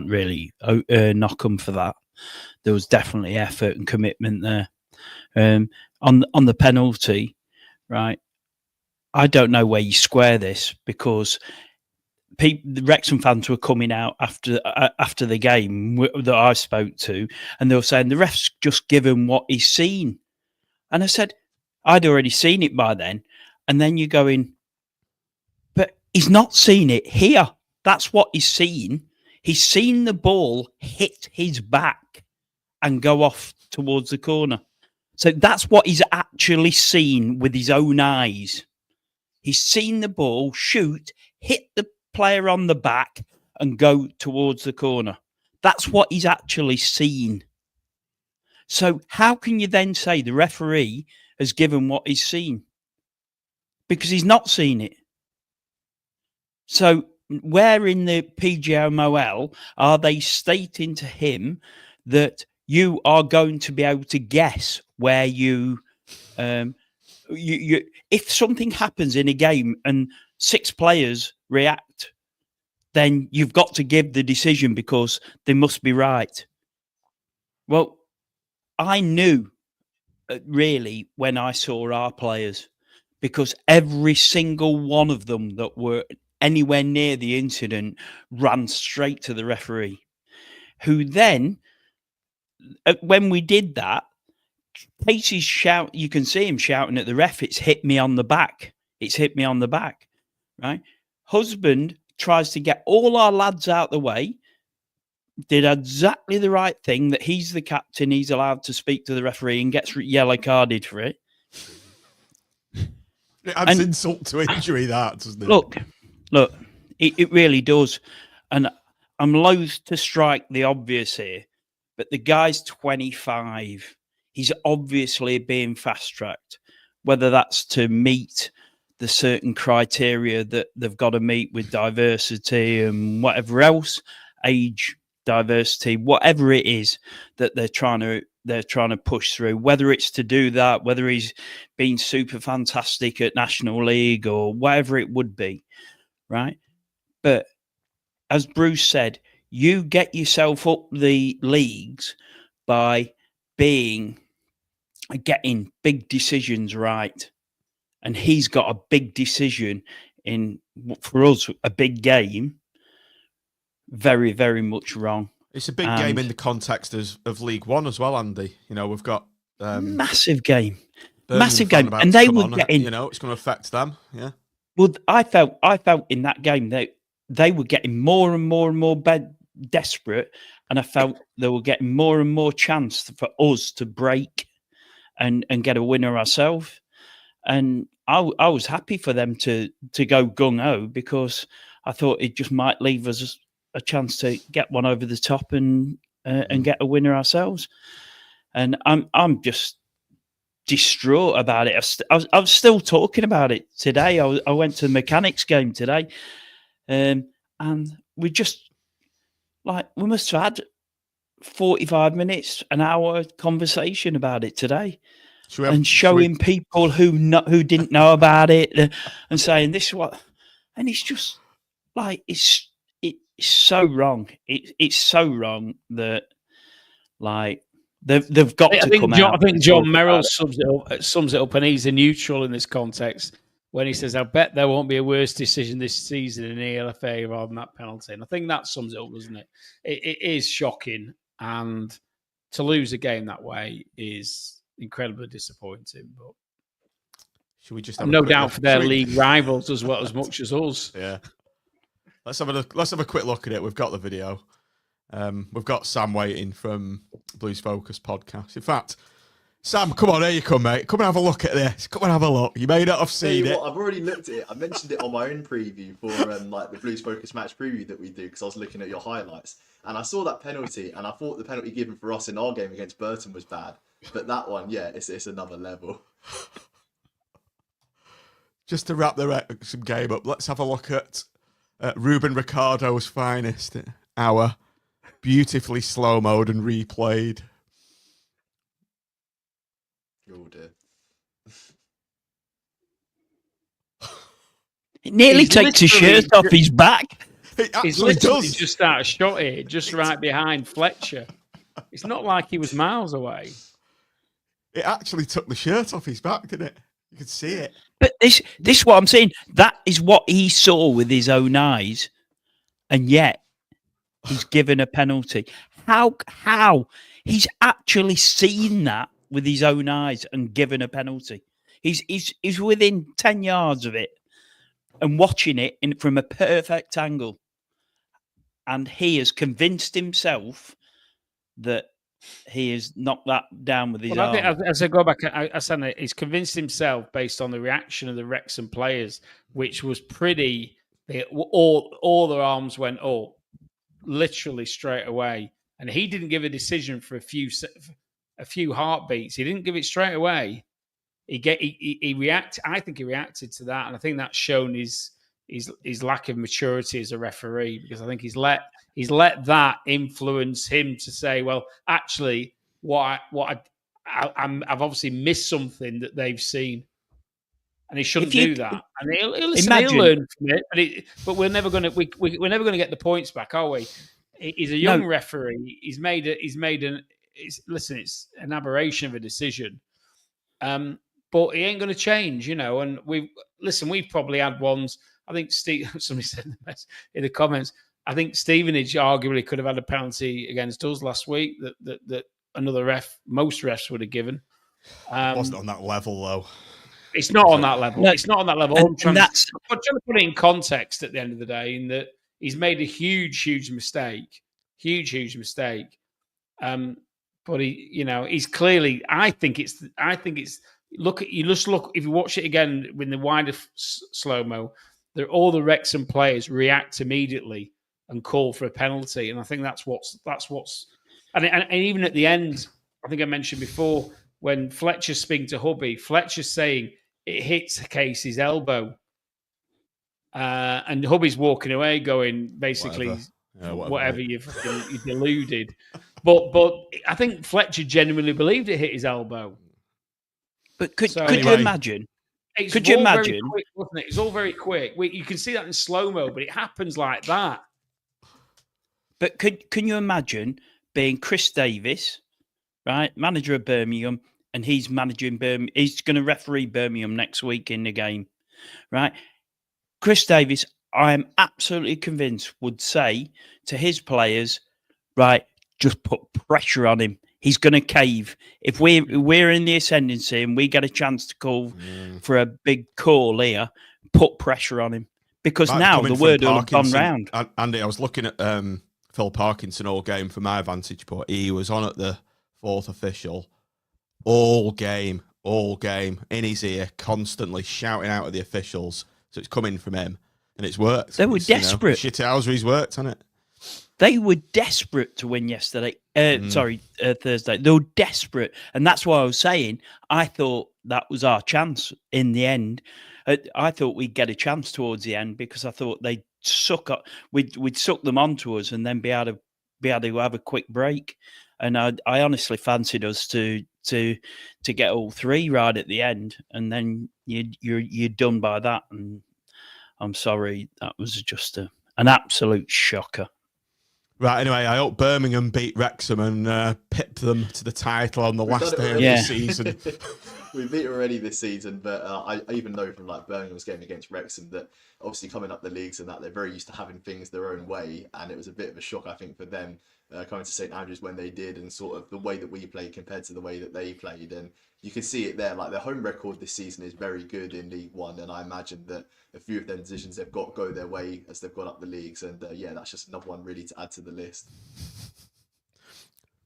really knock them for that. There was definitely effort and commitment there. On the penalty, right? I don't know where you square this, because the Wrexham fans were coming out after the game that I spoke to, and they were saying the ref's just given what he's seen. And I said, I'd already seen it by then. And then you're going, but he's not seen it here. That's what he's seen. He's seen the ball hit his back and go off towards the corner. So that's what he's actually seen with his own eyes. He's seen the ball shoot, hit the player on the back and go towards the corner. That's what he's actually seen. So how can you then say the referee has given what he's seen? Because he's not seen it. So where in the PGMOL are they stating to him that you are going to be able to guess where you if something happens in a game and 6 players react, then you've got to give the decision because they must be right. Well, I knew really when I saw our players, because every single one of them that were anywhere near the incident ran straight to the referee, who then, when we did that, Casey's shout, you can see him shouting at the ref, it's hit me on the back. It's hit me on the back, right? Husband tries to get all our lads out the way, did exactly the right thing, that he's the captain, he's allowed to speak to the referee, and gets yellow carded for it. It adds insult to injury, that, doesn't it? Look, it really does. And I'm loath to strike the obvious here, but the guy's 25. He's obviously being fast-tracked, whether that's to meet the certain criteria that they've got to meet with diversity and whatever else, age, diversity, whatever it is that they're trying to push through, whether it's to do that, whether he's been super fantastic at National League or whatever it would be, right? But as Bruce said, you get yourself up the leagues by getting big decisions right. And he's got a big decision in, for us, a big game, very, very much wrong. It's a big game in the context of League One as well, Andy. You know, we've got massive game, Birmingham and they were getting. You know, it's going to affect them. Yeah. Well, I felt in that game they were getting more and more and more desperate, and I felt they were getting more and more chance for us to break and get a winner ourselves. And I was happy for them to go gung ho, because I thought it just might leave us a chance to get one over the top and get a winner ourselves. And I'm just distraught about it. I was still talking about it today. I went to the mechanics game today, and we just we must have had 45 minutes, an hour conversation about it today. And showing people who didn't know about it and saying this is what, and it's just it's so wrong. It's so wrong that they've got to come out. I think John Merrill sums it up, and he's a neutral in this context when he says, "I bet there won't be a worse decision this season in the ELFA rather than that penalty." And I think that sums it up, doesn't it? It is shocking, and to lose a game that way is incredibly disappointing. But should we just have no doubt for their league rivals as well as much as us? Yeah. Let's have a quick look at it. We've got the video. We've got Sam waiting from Blues Focus podcast. In fact, Sam, come on, here you come, mate. Come and have a look at this. Come and have a look. You may not have seen it. I've already looked at it. I mentioned it on my own preview for the Blues Focus match preview that we do, because I was looking at your highlights and I saw that penalty, and I thought the penalty given for us in our game against Burton was bad. But that one, yeah, it's another level. Just to wrap the Wrexham game up, let's have a look at Ruben Ricardo's finest hour, beautifully slow-moed and replayed. Oh dear. It nearly takes his shirt off his back. He's literally just out of shot here, just right behind Fletcher. It's not like he was miles away. It actually took the shirt off his back, didn't it? You could see it. But this is what I'm saying. That is what he saw with his own eyes, and yet he's given a penalty. How he's actually seen that with his own eyes and given a penalty? He's within 10 yards of it and watching it from a perfect angle, and he has convinced himself that he has knocked that down with his arm. I think as I go back, I said he's convinced himself based on the reaction of the Wrexham players, which was pretty. All their arms went up, literally straight away, and he didn't give a decision for a few heartbeats. He didn't give it straight away. He reacted. I think he reacted to that, and I think that's shown his lack of maturity as a referee, because I think he's let that influence him to say, well, actually, I've obviously missed something that they've seen, and he shouldn't do that. And he'll learn from it. But we're never going to get the points back, are we? He's a young referee. He's made it's an aberration of a decision. But it ain't going to change, And we've probably had ones. I think somebody said in the comments. I think Stevenage arguably could have had a penalty against us last week that another most refs would have given. It wasn't on that level though. It's not on that level. It's not on that level. I'm trying that's to put it in context at the end of the day, in that he's made a huge mistake. Huge mistake. But he's clearly. I think it's. Look, if you watch it again with the wider slow mo, all the Wrexham players react immediately and call for a penalty, and I think that's what's. And even at the end, I think I mentioned before when Fletcher's speaking to Hubby, Fletcher's saying it hits Casey's elbow, and Hubby's walking away, going basically. Whatever you've deluded, but I think Fletcher genuinely believed it hit his elbow. But could you imagine? Could you imagine? Quick, wasn't it? It's all very quick. You can see that in slow mo, but it happens like that. But can you imagine being Chris Davis, right, manager of Birmingham, and he's managing Birmingham? He's going to referee Birmingham next week in the game, right? Chris Davis, I am absolutely convinced, would say to his players, right, just put pressure on him. He's going to cave. If we're in the ascendancy and we get a chance to call for a big call here, put pressure on him. Because now the word will have gone round. Andy, I was looking at Phil Parkinson all game from my vantage point. He was on at the fourth official all game, in his ear, constantly shouting out at the officials. So it's coming from him. And it's worked. They were desperate. Shithousery's worked, hasn't it? They were desperate to win yesterday. Thursday. They were desperate. And that's why I was saying I thought that was our chance in the end. I thought we'd get a chance towards the end because I thought they'd suck up. We'd suck them onto us and then be able to have a quick break. And I honestly fancied us to get all three right at the end. And then you're done by that. And I'm sorry, that was just an absolute shocker. Right, anyway, I hope Birmingham beat Wrexham and pipped them to the title on the last day of the season. We beat already this season, but I even know from Birmingham's game against Wrexham that obviously coming up the leagues and that they're very used to having things their own way, and it was a bit of a shock, I think, for them coming to St Andrews when they did, and sort of the way that we played compared to the way that they played, and you can see it there. Their home record this season is very good in League One, and I imagine that a few of them decisions they've got go their way as they've gone up the leagues, and that's just another one really to add to the list.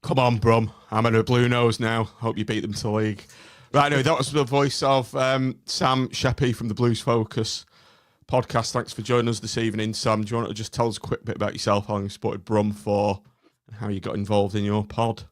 Come on, Brum. I'm in a blue nose now. Hope you beat them to the league. Right, anyway, that was the voice of Sam Sheppy from the Blues Focus podcast. Thanks for joining us this evening, Sam. Do you want to just tell us a quick bit about yourself, how long you supported Brum for, and how you got involved in your pod?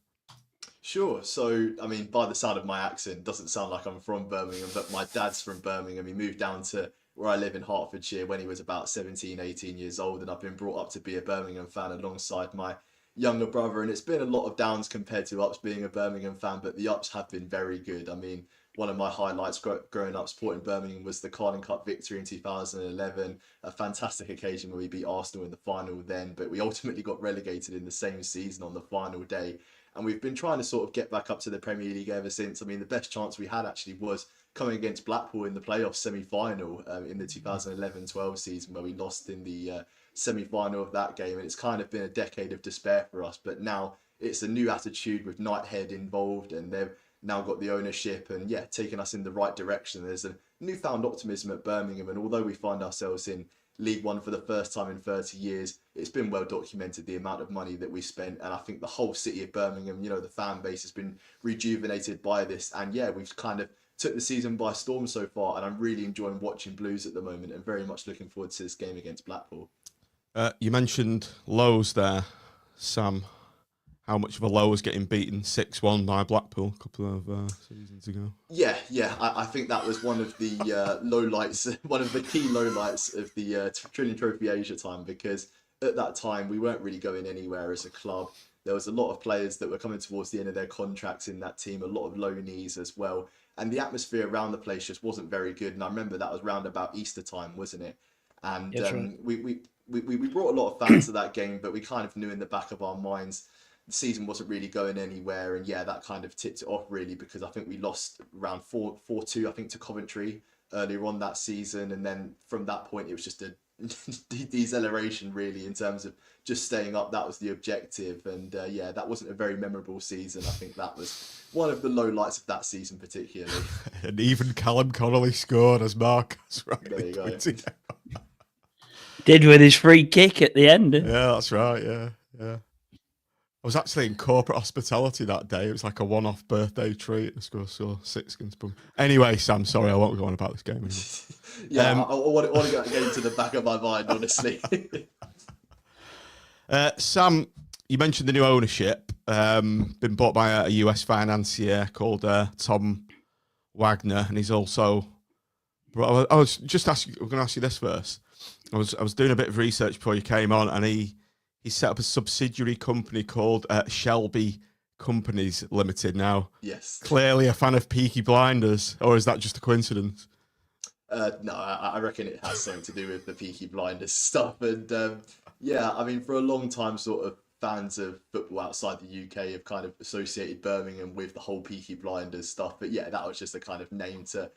Sure. So, I mean, by the sound of my accent, it doesn't sound like I'm from Birmingham, but my dad's from Birmingham. He moved down to where I live in Hertfordshire when he was about 17, 18 years old, and I've been brought up to be a Birmingham fan alongside my younger brother, and it's been a lot of downs compared to ups being a Birmingham fan, but the ups have been very good. I mean, one of my highlights growing up supporting Birmingham was the Carling Cup victory in 2011, a fantastic occasion where we beat Arsenal in the final then, but we ultimately got relegated in the same season on the final day. And we've been trying to sort of get back up to the Premier League ever since. I mean, the best chance we had actually was coming against Blackpool in the playoff semi-final in the 2011-12 season, where we lost in the semi-final of that game. And it's kind of been a decade of despair for us. But now it's a new attitude with Knighthead involved, and they've now got the ownership and, taking us in the right direction. There's a newfound optimism at Birmingham. And although we find ourselves in League One for the first time in 30 years, it's been well documented the amount of money that we spent, and I think the whole city of Birmingham, the fan base has been rejuvenated by this, and we've kind of took the season by storm so far, and I'm really enjoying watching Blues at the moment and very much looking forward to this game against Blackpool. You mentioned lows there, Sam. How much of a low was getting beaten 6-1 by Blackpool a couple of seasons ago? Yeah. I think that was one of the lowlights, one of the key lowlights of the Trillion Trophy Asia time, because at that time we weren't really going anywhere as a club. There was a lot of players that were coming towards the end of their contracts in that team, a lot of loanees as well. And the atmosphere around the place just wasn't very good. And I remember that was round about Easter time, wasn't it? And right. we brought a lot of fans to that game, but we kind of knew in the back of our minds the season wasn't really going anywhere, and yeah, that kind of tipped it off really, because I think we lost around 4-2, I think, to Coventry earlier on that season, and then from that point it was just a deceleration really in terms of just staying up. That was the objective, and yeah, that wasn't a very memorable season. I think that was one of the low lights of that season particularly. And even Callum Connolly scored, as Marcus There you go. Did with his free kick at the end. Yeah, that's right. Yeah. I was actually in corporate hospitality that day. It was like a one-off birthday treat. I scored 6 against Brum. Anyway, Sam, sorry, I won't go on about this game anymore. Yeah, I want to get that game to the back of my mind, honestly. Sam, you mentioned the new ownership. Been bought by a US financier called Tom Wagner, and he's also. I was just asking. We're going to ask you this first. I was doing a bit of research before you came on, and he set up a subsidiary company called Shelby Companies Limited. Now, yes, clearly a fan of Peaky Blinders, or is that just a coincidence? No, I reckon it has something to do with the Peaky Blinders stuff. And yeah, I mean, for a long time, sort of fans of football outside the UK have kind of associated Birmingham with the whole Peaky Blinders stuff. But yeah, that was just a kind of name to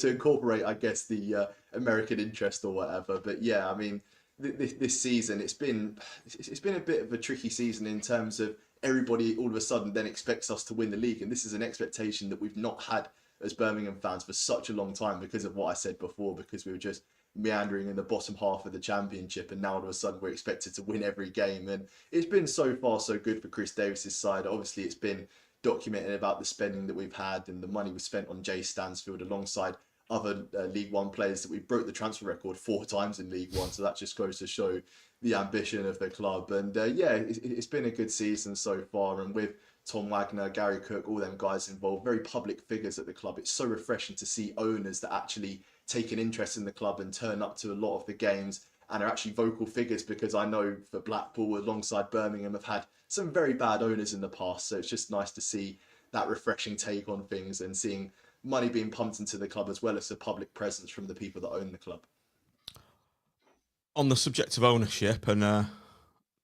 incorporate, I guess, the American interest or whatever. But yeah, I mean, this season it's been a bit of a tricky season in terms of everybody all of a sudden then expects us to win the league, and this is an expectation that we've not had as Birmingham fans for such a long time because of what I said before, because we were just meandering in the bottom half of the championship, and now all of a sudden we're expected to win every game. And it's been so far so good for Chris Davis's side. Obviously it's been documented about the spending that we've had and the money we spent on Jay Stansfield alongside other League One players, that we broke the transfer record 4 times in League One. So that just goes to show the ambition of the club. And yeah, it's been a good season so far. And with Tom Wagner, Gary Cook, all them guys involved, very public figures at the club. It's so refreshing to see owners that actually take an interest in the club and turn up to a lot of the games and are actually vocal figures, because I know for Blackpool alongside Birmingham have had some very bad owners in the past. So it's just nice to see that refreshing take on things and seeing money being pumped into the club as well as a public presence from the people that own the club. On the subject of ownership and the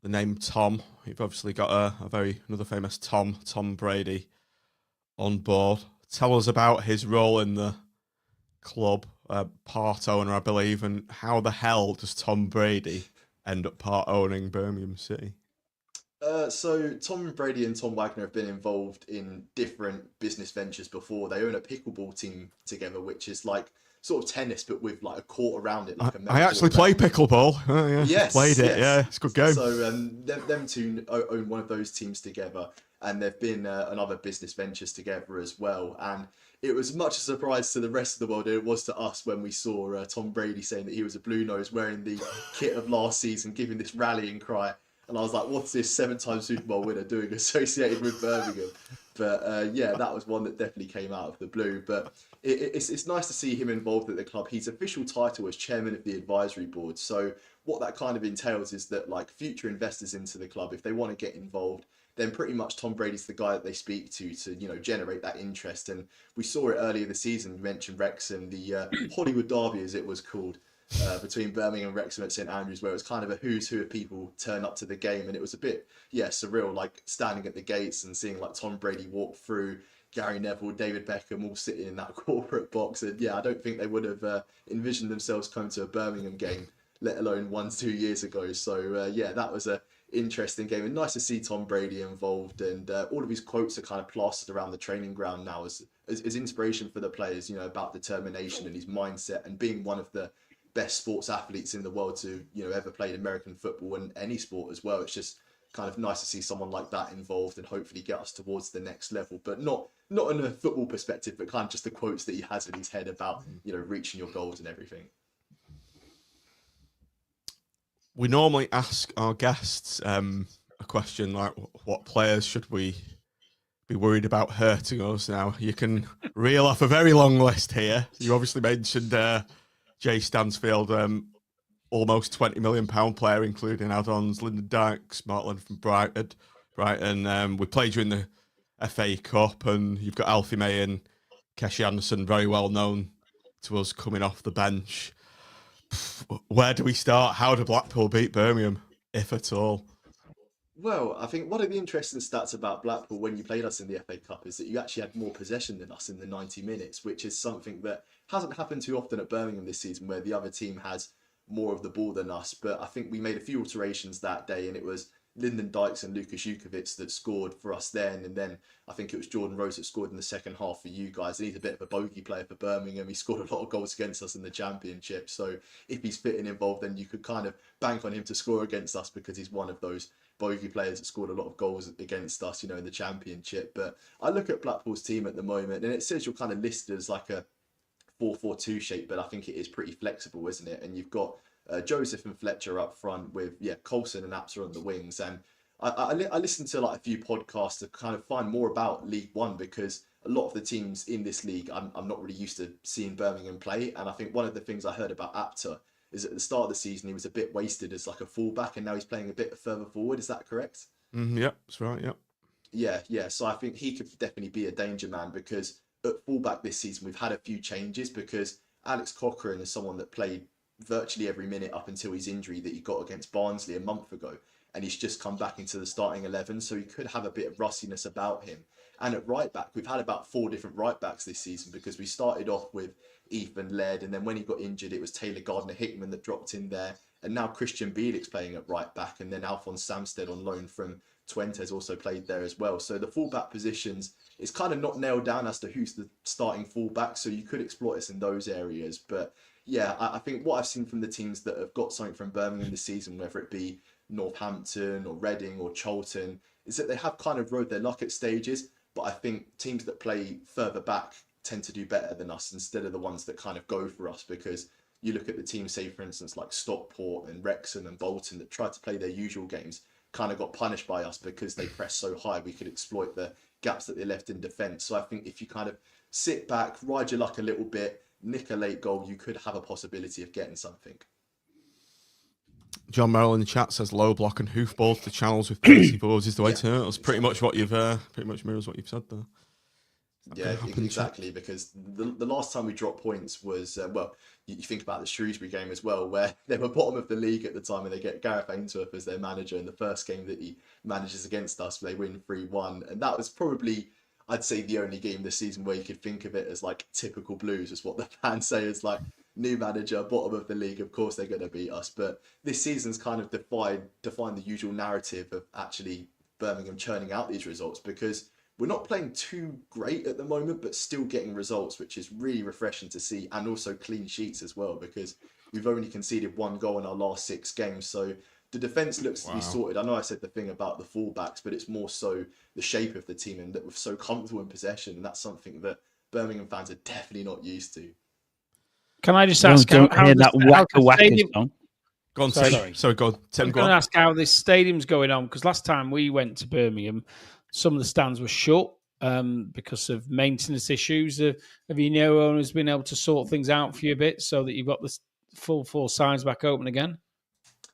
name Tom, you've obviously got another famous Tom Brady on board. Tell us about his role in the club, part owner, I believe, and how the hell does Tom Brady end up part owning Birmingham City? So Tom Brady and Tom Wagner have been involved in different business ventures before. They own a pickleball team together, which is like sort of tennis, but with like a court around it. Like I actually play pickleball. Yeah, yes, played it. Yes. Yeah, it's a good game. So them two own one of those teams together, and there've been another business ventures together as well. And it was much a surprise to the rest of the world it was to us when we saw Tom Brady saying that he was a Blue Nose, wearing the kit of last season, giving this rallying cry. And I was like, what's this 7-time Super Bowl winner doing associated with Birmingham? But yeah, that was one that definitely came out of the blue. But it's nice to see him involved at the club. His official title is chairman of the advisory board. So what that kind of entails is that like future investors into the club, if they want to get involved, then pretty much Tom Brady's the guy that they speak to generate that interest. And we saw it earlier this season. You mentioned Wrexham, the Hollywood Derby as it was called. Between Birmingham and Wrexham at St Andrews, where it was kind of a who's who of people turn up to the game, and it was a bit surreal, like standing at the gates and seeing like Tom Brady walk through, Gary Neville, David Beckham all sitting in that corporate box. And yeah, I don't think they would have envisioned themselves coming to a Birmingham game, let alone 1-2 years ago. So yeah, that was a interesting game, and nice to see Tom Brady involved. And all of his quotes are kind of plastered around the training ground now as inspiration for the players, about determination and his mindset, and being one of the best sports athletes in the world to ever played American football and any sport as well. It's just kind of nice to see someone like that involved and hopefully get us towards the next level, but not in a football perspective, but kind of just the quotes that he has in his head about reaching your goals and everything. We normally ask our guests a question like, what players should we be worried about hurting us? Now you can reel off a very long list here. You obviously mentioned Jay Stansfield, almost £20 million player, including add-ons. Lyndon Dykes, Martland from Brighton. We played you in the FA Cup, and you've got Alfie May and Keshi Anderson, very well known to us, coming off the bench. Where do we start? How do Blackpool beat Birmingham, if at all? Well, I think one of the interesting stats about Blackpool when you played us in the FA Cup is that you actually had more possession than us in the 90 minutes, which is something that hasn't happened too often at Birmingham this season, where the other team has more of the ball than us. But I think we made a few alterations that day, and it was Lyndon Dykes and Lukas Jukovic that scored for us then. And then I think it was Jordan Rose that scored in the second half for you guys. And he's a bit of a bogey player for Birmingham. He scored a lot of goals against us in the Championship. So if he's fit and involved, then you could kind of bank on him to score against us because he's one of those bogey players that scored a lot of goals against us, in the Championship. But I look at Blackpool's team at the moment, and it says you're kind of listed as like a 4-4-2 shape, but I think it is pretty flexible, isn't it? And you've got Joseph and Fletcher up front with Coulson and Apser on the wings. And I listened to like a few podcasts to kind of find more about League One, because a lot of the teams in this league I'm not really used to seeing Birmingham play. And I think one of the things I heard about Apter is at the start of the season he was a bit wasted as like a fullback, and now he's playing a bit further forward. Is that correct? Yep, that's right. Yep. Yeah. So I think he could definitely be a danger man, because at fullback this season we've had a few changes, because Alex Cochrane is someone that played virtually every minute up until his injury that he got against Barnsley a month ago, and he's just come back into the starting 11, so he could have a bit of rustiness about him. And at right back, we've had about 4 different right backs this season, because we started off with Ethan Laird, and then when he got injured, it was Taylor Gardner-Hickman that dropped in there, and now Christian Bielik's playing at right back, and then Alphonse Samsted on loan from Twente has also played there as well. So the fullback positions, it's kind of not nailed down as to who's the starting fullback, so you could exploit us in those areas. But yeah, I think what I've seen from the teams that have got something from Birmingham this season, whether it be Northampton or Reading or Charlton, is that they have kind of rode their luck at stages. But I think teams that play further back tend to do better than us, instead of the ones that kind of go for us, because you look at the teams, say for instance like Stockport and Wrexham and Bolton, that tried to play their usual games, kind of got punished by us because they pressed so high. We could exploit the gaps that they left in defence. So I think if you kind of sit back, ride your luck a little bit, nick a late goal, you could have a possibility of getting something. John Merrill in the chat says low block and hoofball to channels with pacey forwards is the way to hurt us. Pretty much what you've pretty much mirrors what you've said there. Yeah, exactly. Because the last time we dropped points was you think about the Shrewsbury game as well, where they were bottom of the league at the time, and they get Gareth Ainsworth as their manager. And the first game that he manages against us, they win 3-1, and that was probably, I'd say, the only game this season where you could think of it as like typical Blues, is what the fans say, is like new manager, bottom of the league, of course they're going to beat us. But this season's kind of defined the usual narrative of actually Birmingham churning out these results, because we're not playing too great at the moment, but still getting results, which is really refreshing to see, and also clean sheets as well, because we've only conceded 1 goal in our last 6 games. So the defence looks to be sorted. I know I said the thing about the fullbacks, but it's more so the shape of the team, and that we're so comfortable in possession, and that's something that Birmingham fans are definitely not used to. Can I just ask Don't hear that wacka song. Go on, Tim. Sorry, go on. Tim, I'm going to ask how this stadium's going on, because last time we went to Birmingham, some of the stands were shut because of maintenance issues. Have your new owners been able to sort things out for you a bit so that you've got the full 4 sides back open again?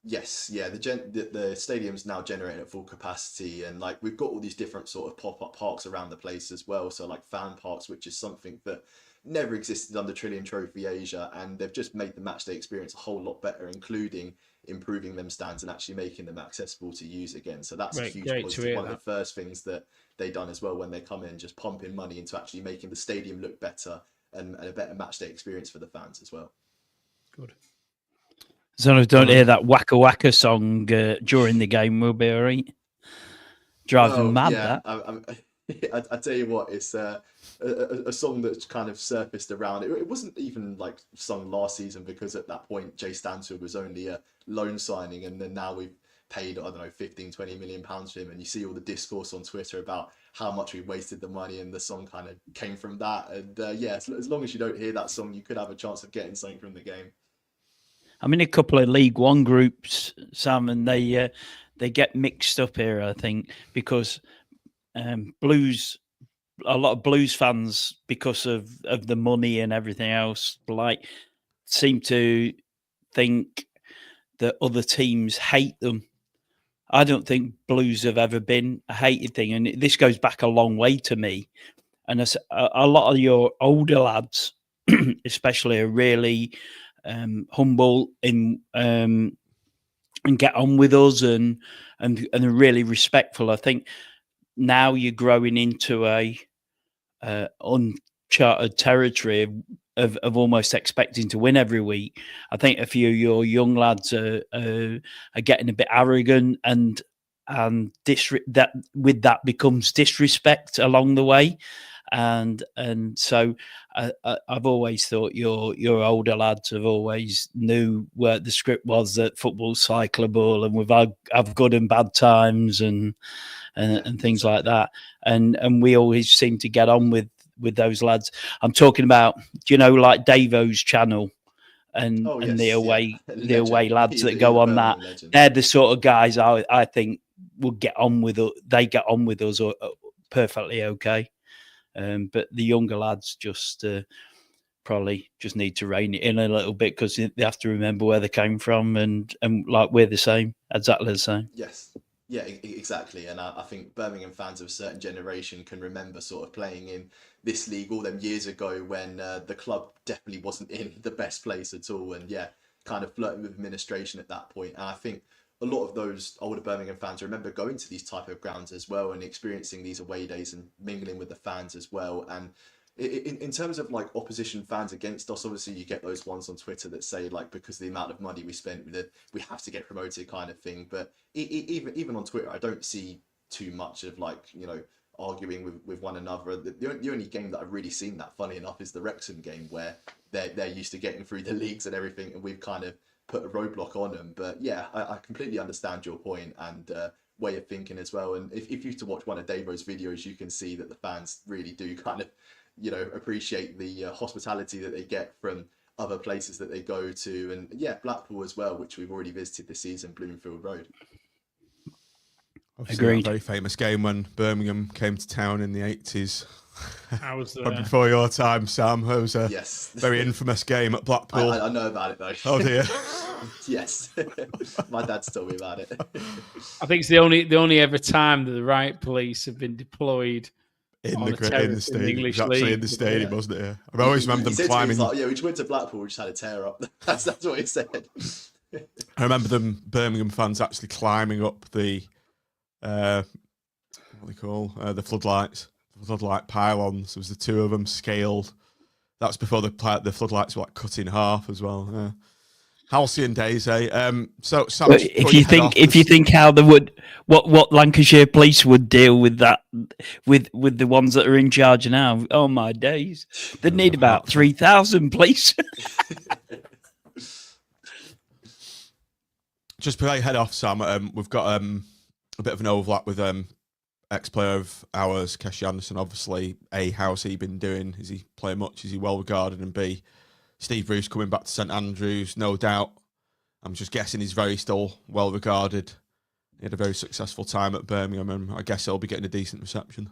Yes, yeah. The stadium's now generating at full capacity, and like we've got all these different sort of pop-up parks around the place as well. So like fan parks, which is something that never existed under Trillion Trophy Asia, and they've just made the matchday experience a whole lot better, including improving them stands and actually making them accessible to use again. So that's a huge positive. One of the first things that they done as well when they come in, just pumping money into actually making the stadium look better and a better matchday experience for the fans as well. Good. So if I don't hear that wacka wacka song during the game, we'll be all right. Drives me mad, yeah, that. I tell you what, it's a song that's kind of surfaced around. It wasn't even like sung last season, because at that point Jay Stansfield was only a loan signing, and then now we've paid, I don't know, 15-20 million pounds for him, and you see all the discourse on Twitter about how much we wasted the money, and the song kind of came from that. And as long as you don't hear that song, you could have a chance of getting something from the game. I'm in a couple of League One groups, Sam, and they get mixed up here, I think, because Blues, a lot of Blues fans, because of the money and everything else, like seem to think that other teams hate them. I don't think Blues have ever been a hated thing, and this goes back a long way to me. And a lot of your older lads, especially, are really humble in get on with us and are really respectful. I think now you're growing into a uncharted territory of almost expecting to win every week. I think a few of your young lads are getting a bit arrogant, and that becomes disrespect along the way. And so I've always thought your older lads have always knew where the script was, that football's cyclable and we've have good and bad times and things like that. And we always seem to get on with those lads. I'm talking about, like Davo's channel and the away lads that go on that. Legend. They're the sort of guys I think will get on with us. They get on with us perfectly okay. But the younger lads just probably just need to rein it in a little bit, because they have to remember where they came from, and like we're the same, exactly the same. Yes. Yeah, exactly. And I think Birmingham fans of a certain generation can remember sort of playing in this league all them years ago when the club definitely wasn't in the best place at all. And kind of flirting with administration at that point. And I think a lot of those older Birmingham fans remember going to these type of grounds as well and experiencing these away days and mingling with the fans as well. And in terms of like opposition fans against us, obviously you get those ones on Twitter that say like, because of the amount of money we spent, we have to get promoted kind of thing. But even on Twitter, I don't see too much of like, arguing with one another. The only game that I've really seen that, funny enough, is the Wrexham game, where they're used to getting through the leagues and everything, and we've kind of put a roadblock on them. But I completely understand your point and way of thinking as well. And if you to watch one of Davo's videos, you can see that the fans really do kind of appreciate the hospitality that they get from other places that they go to. And Blackpool as well, which we've already visited this season, Bloomfield Road. Obviously, Agreed. that very famous game when Birmingham came to town in the 80s. I was there. But before your time, Sam. It was a very infamous game at Blackpool. I know about it though. Oh dear. Yes. My dad's told me about it. I think it's the only ever time that the riot police have been deployed in the stadium. English Actually League. in the stadium, wasn't it? I always remember them climbing. Like, we just went to Blackpool, we just had a tear up. That's what he said. I remember them Birmingham fans actually climbing up the what they call the floodlight pylons. There was the two of them scaled. That was before the floodlights were like cut in half as well. Halcyon days, eh? So Sam, if you think how they would, what Lancashire police would deal with that, with the ones that are in charge now. Oh my days, they'd need about 3,000 police. Just before I head off, Sam, we've got a bit of an overlap with ex-player of ours, Keshi Anderson. Obviously, A, how's he been doing? Is he playing much? Is he well regarded? And B, Steve Bruce coming back to St Andrews, no doubt. I'm just guessing he's still well regarded. He had a very successful time at Birmingham, and I guess he'll be getting a decent reception.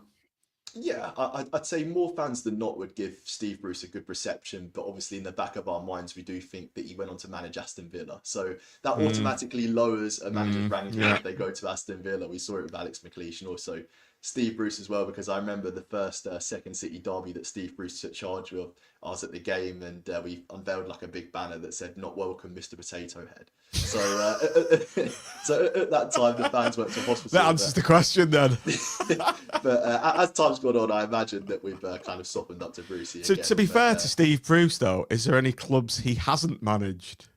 Yeah, I'd say more fans than not would give Steve Bruce a good reception, but obviously in the back of our minds, we do think that he went on to manage Aston Villa. So that automatically lowers a manager's ranking if they go to Aston Villa. We saw it with Alex McLeish and also Steve Bruce as well, because I remember the first Second City derby that Steve Bruce took charge of. I was at the game and we unveiled like a big banner that said "Not welcome, Mr. Potato Head." So, so at that time the fans went to hospital. That answers the question then. But as time's gone on, I imagine that we've kind of softened up to Brucey. To be fair to Steve Bruce, though, is there any clubs he hasn't managed?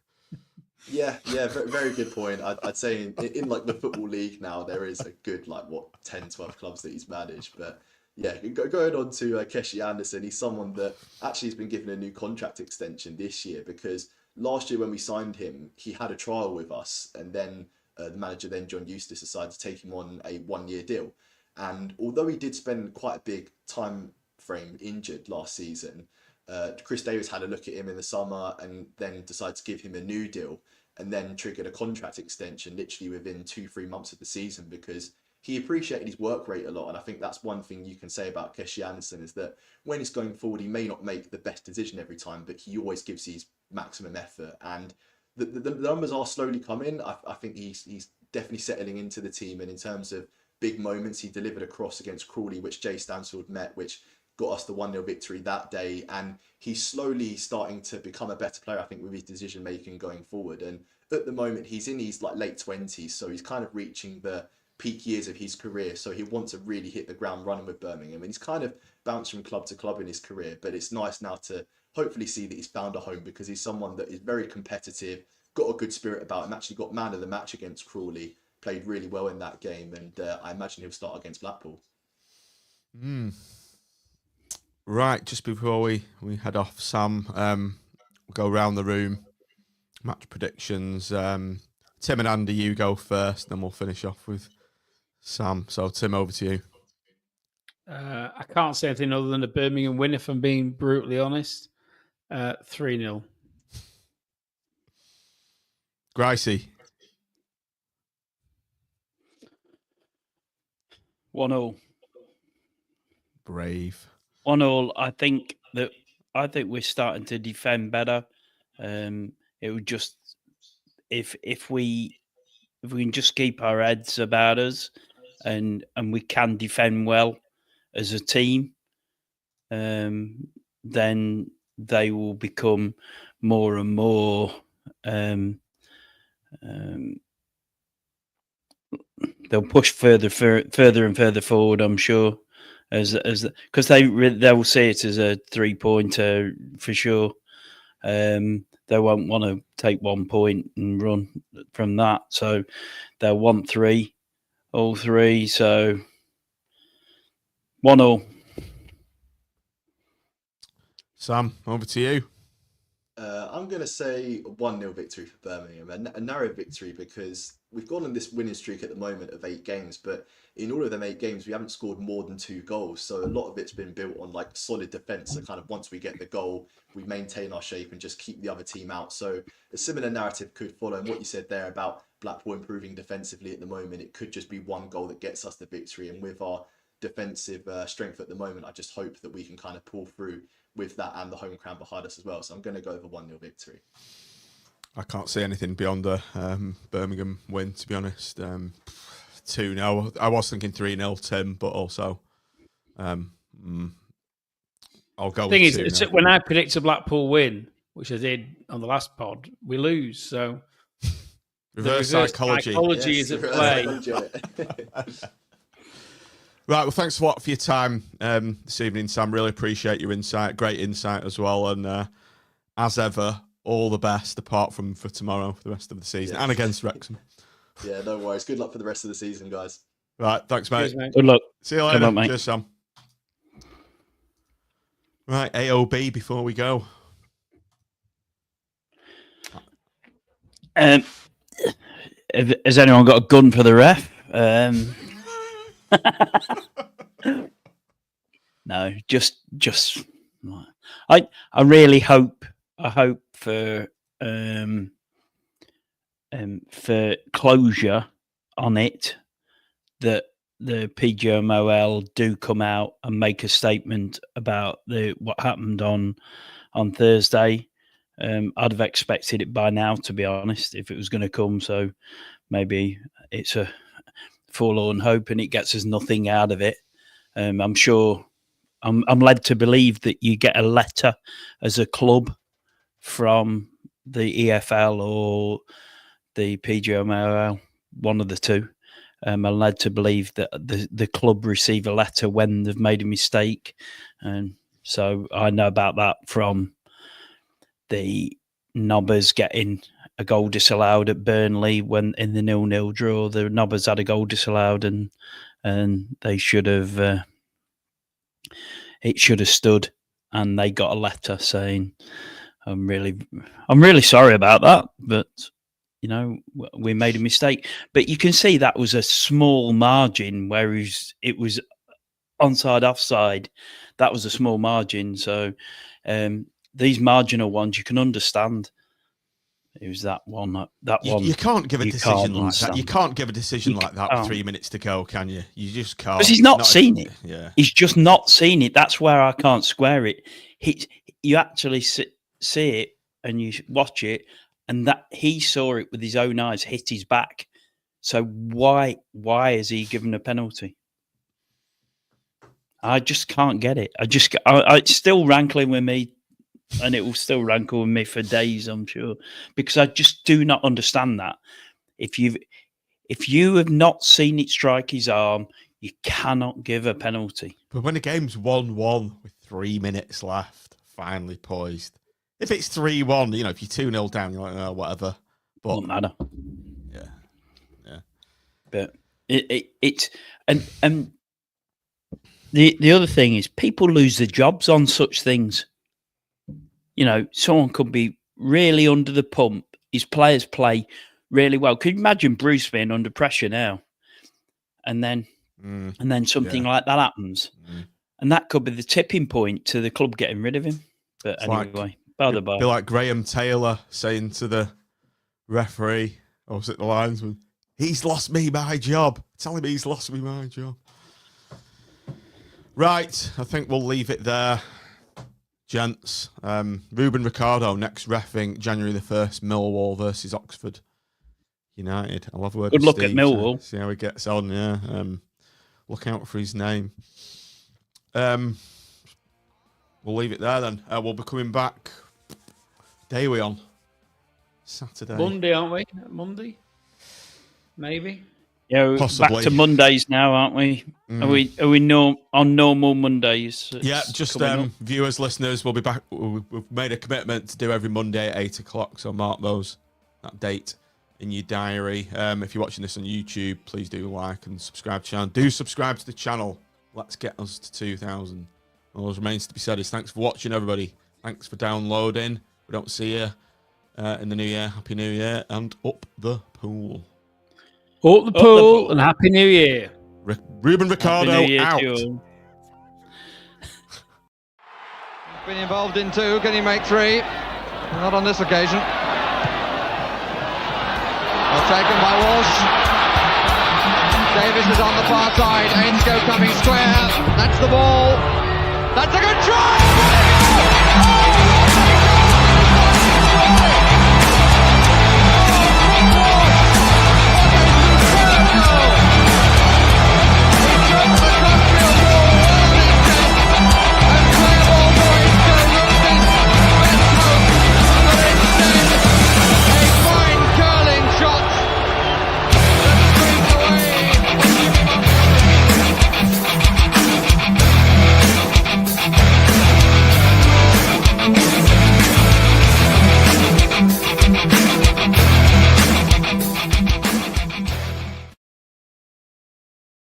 Yeah, very, very good point. I'd say in like the Football League now, there is a good 10, 12 clubs that he's managed. But going on to Keshi Anderson, he's someone that actually has been given a new contract extension this year, because last year when we signed him, he had a trial with us, and then the manager John Eustace decided to take him on a 1-year deal. And although he did spend quite a big time frame injured last season, Chris Davis had a look at him in the summer and then decided to give him a new deal, and then triggered a contract extension literally within 2-3 months of the season, because he appreciated his work rate a lot. And I think that's one thing you can say about Keshi Anderson, is that when he's going forward, he may not make the best decision every time, but he always gives his maximum effort. And the numbers are slowly coming. I think he's definitely settling into the team. And in terms of big moments, he delivered a cross against Crawley, which Jay Stansfield met, which got us the 1-0 victory that day. And he's slowly starting to become a better player, I think, with his decision making going forward. And at the moment he's in his like late 20s, so he's kind of reaching the peak years of his career. So he wants to really hit the ground running with Birmingham, and he's kind of bounced from club to club in his career. But it's nice now to hopefully see that he's found a home, because he's someone that is very competitive, got a good spirit about him. Actually got man of the match against Crawley, played really well in that game, and I imagine he'll start against Blackpool. Right, just before we head off, Sam, we'll go around the room. Match predictions. Tim and Andy, you go first, then we'll finish off with Sam. So, Tim, over to you. I can't say anything other than a Birmingham win, if I'm being brutally honest. 3-0. Gricey. 1-1. Brave. 1-1. I think we're starting to defend better. It would just if we can just keep our heads about us, and we can defend well as a team, then they will become more and more. They'll push further and further forward, I'm sure, as because they will see it as a 3-pointer for sure. They won't want to take 1 point and run from that, so they'll want 3, all 3. So 1-1. Sam, over to you. I'm going to say 1-0 victory for Birmingham, a narrow victory, because we've gone on this winning streak at the moment of 8 games, but in all of them 8 games, we haven't scored more than 2 goals. So a lot of it's been built on like solid defence. So kind of once we get the goal, we maintain our shape and just keep the other team out. So a similar narrative could follow. And what you said there about Blackpool improving defensively at the moment, it could just be 1 goal that gets us the victory. And with our defensive strength at the moment, I just hope that we can kind of pull through with that and the home crowd behind us as well. So I'm going to go over 1-0 victory. I can't see anything beyond a Birmingham win, to be honest. 2-0. I was thinking 3-0, Tim, but also I'll go The thing with is, 2-0. when I predict a Blackpool win, which I did on the last pod, we lose. So reverse the psychology. is at play. Right, well, thanks a lot for your time this evening, Sam. Really appreciate your insight. Great insight as well. And as ever, all the best, apart from for tomorrow, for the rest of the season, and against Wrexham. Yeah, no worries. Good luck for the rest of the season, guys. Right, thanks, mate. Cheers, mate. Good luck. See you later. Good luck, mate. Cheers, Sam. Right, AOB before we go. Has anyone got a gun for the ref? No, just. I really hope. I hope for closure on it, that the PGMOL do come out and make a statement about what happened on Thursday. I'd have expected it by now, to be honest, if it was going to come. So maybe it's a forlorn hope and it gets us nothing out of it. I'm sure. I'm led to believe that you get a letter as a club from the EFL or the PGMOL, one of the two. I'm led to believe that the club receive a letter when they've made a mistake. And so I know about that from the Nobbers getting a goal disallowed at Burnley when in the 0-0 draw. The Nobbers had a goal disallowed and they should have it should have stood, and they got a letter saying, I'm really sorry about that, but you know, we made a mistake. But you can see that was a small margin, whereas it was onside, offside. That was a small margin. So these marginal ones you can understand. It was that one. You can't give a decision like understand. that. You can't give a decision like that with 3 minutes to go, can you? You just can't. Because he's not seen it. Yeah, he's just not seen it. That's where I can't square it. You actually see it and you watch it, and that he saw it with his own eyes, hit his back. So why is he given a penalty? I just can't get it. It's still rankling with me and it will still rankle with me for days, I'm sure, because I just do not understand that. If you have not seen it strike his arm, you cannot give a penalty. But when the game's 1-1 with 3 minutes left, finally poised. If it's 3-1, if you're 2-0 down, you're like, oh, whatever. But Doesn't matter. Yeah. But it's and the other thing is people lose their jobs on such things. Someone could be really under the pump. His players play really well. Could you imagine Bruce being under pressure now? And then something like that happens. And that could be the tipping point to the club getting rid of him. But anyway, by the by. Be like Graham Taylor saying to the referee, or was it the linesman, he's lost me my job. Tell him he's lost me my job. Right, I think we'll leave it there, gents. Ruben Ricardo next reffing January the 1st, Millwall versus Oxford United. I love word. Good luck at Millwall. See how he gets on. Yeah, look out for his name. We'll leave it there then. We'll be coming back. Day are we on? Saturday. Monday, aren't we? Monday, maybe. Yeah, we're Possibly. back to Mondays now, aren't we? Are we on normal Mondays? Yeah, just viewers, listeners, we'll be back. We've made a commitment to do every Monday at 8 o'clock, so mark that date in your diary. If you're watching this on YouTube, please do like and subscribe to the channel. Do subscribe to the channel. Let's get us to 2,000. All that remains to be said is thanks for watching, everybody. Thanks for downloading. We don't see you in the new year. Happy New Year, and up the pool. Up the pool, and Happy New Year. Ruben Ricardo out. Been involved in 2. Can he make 3? Not on this occasion. Well taken by Walsh. Davis is on the far side. Ainscough coming square. That's the ball. That's a good try!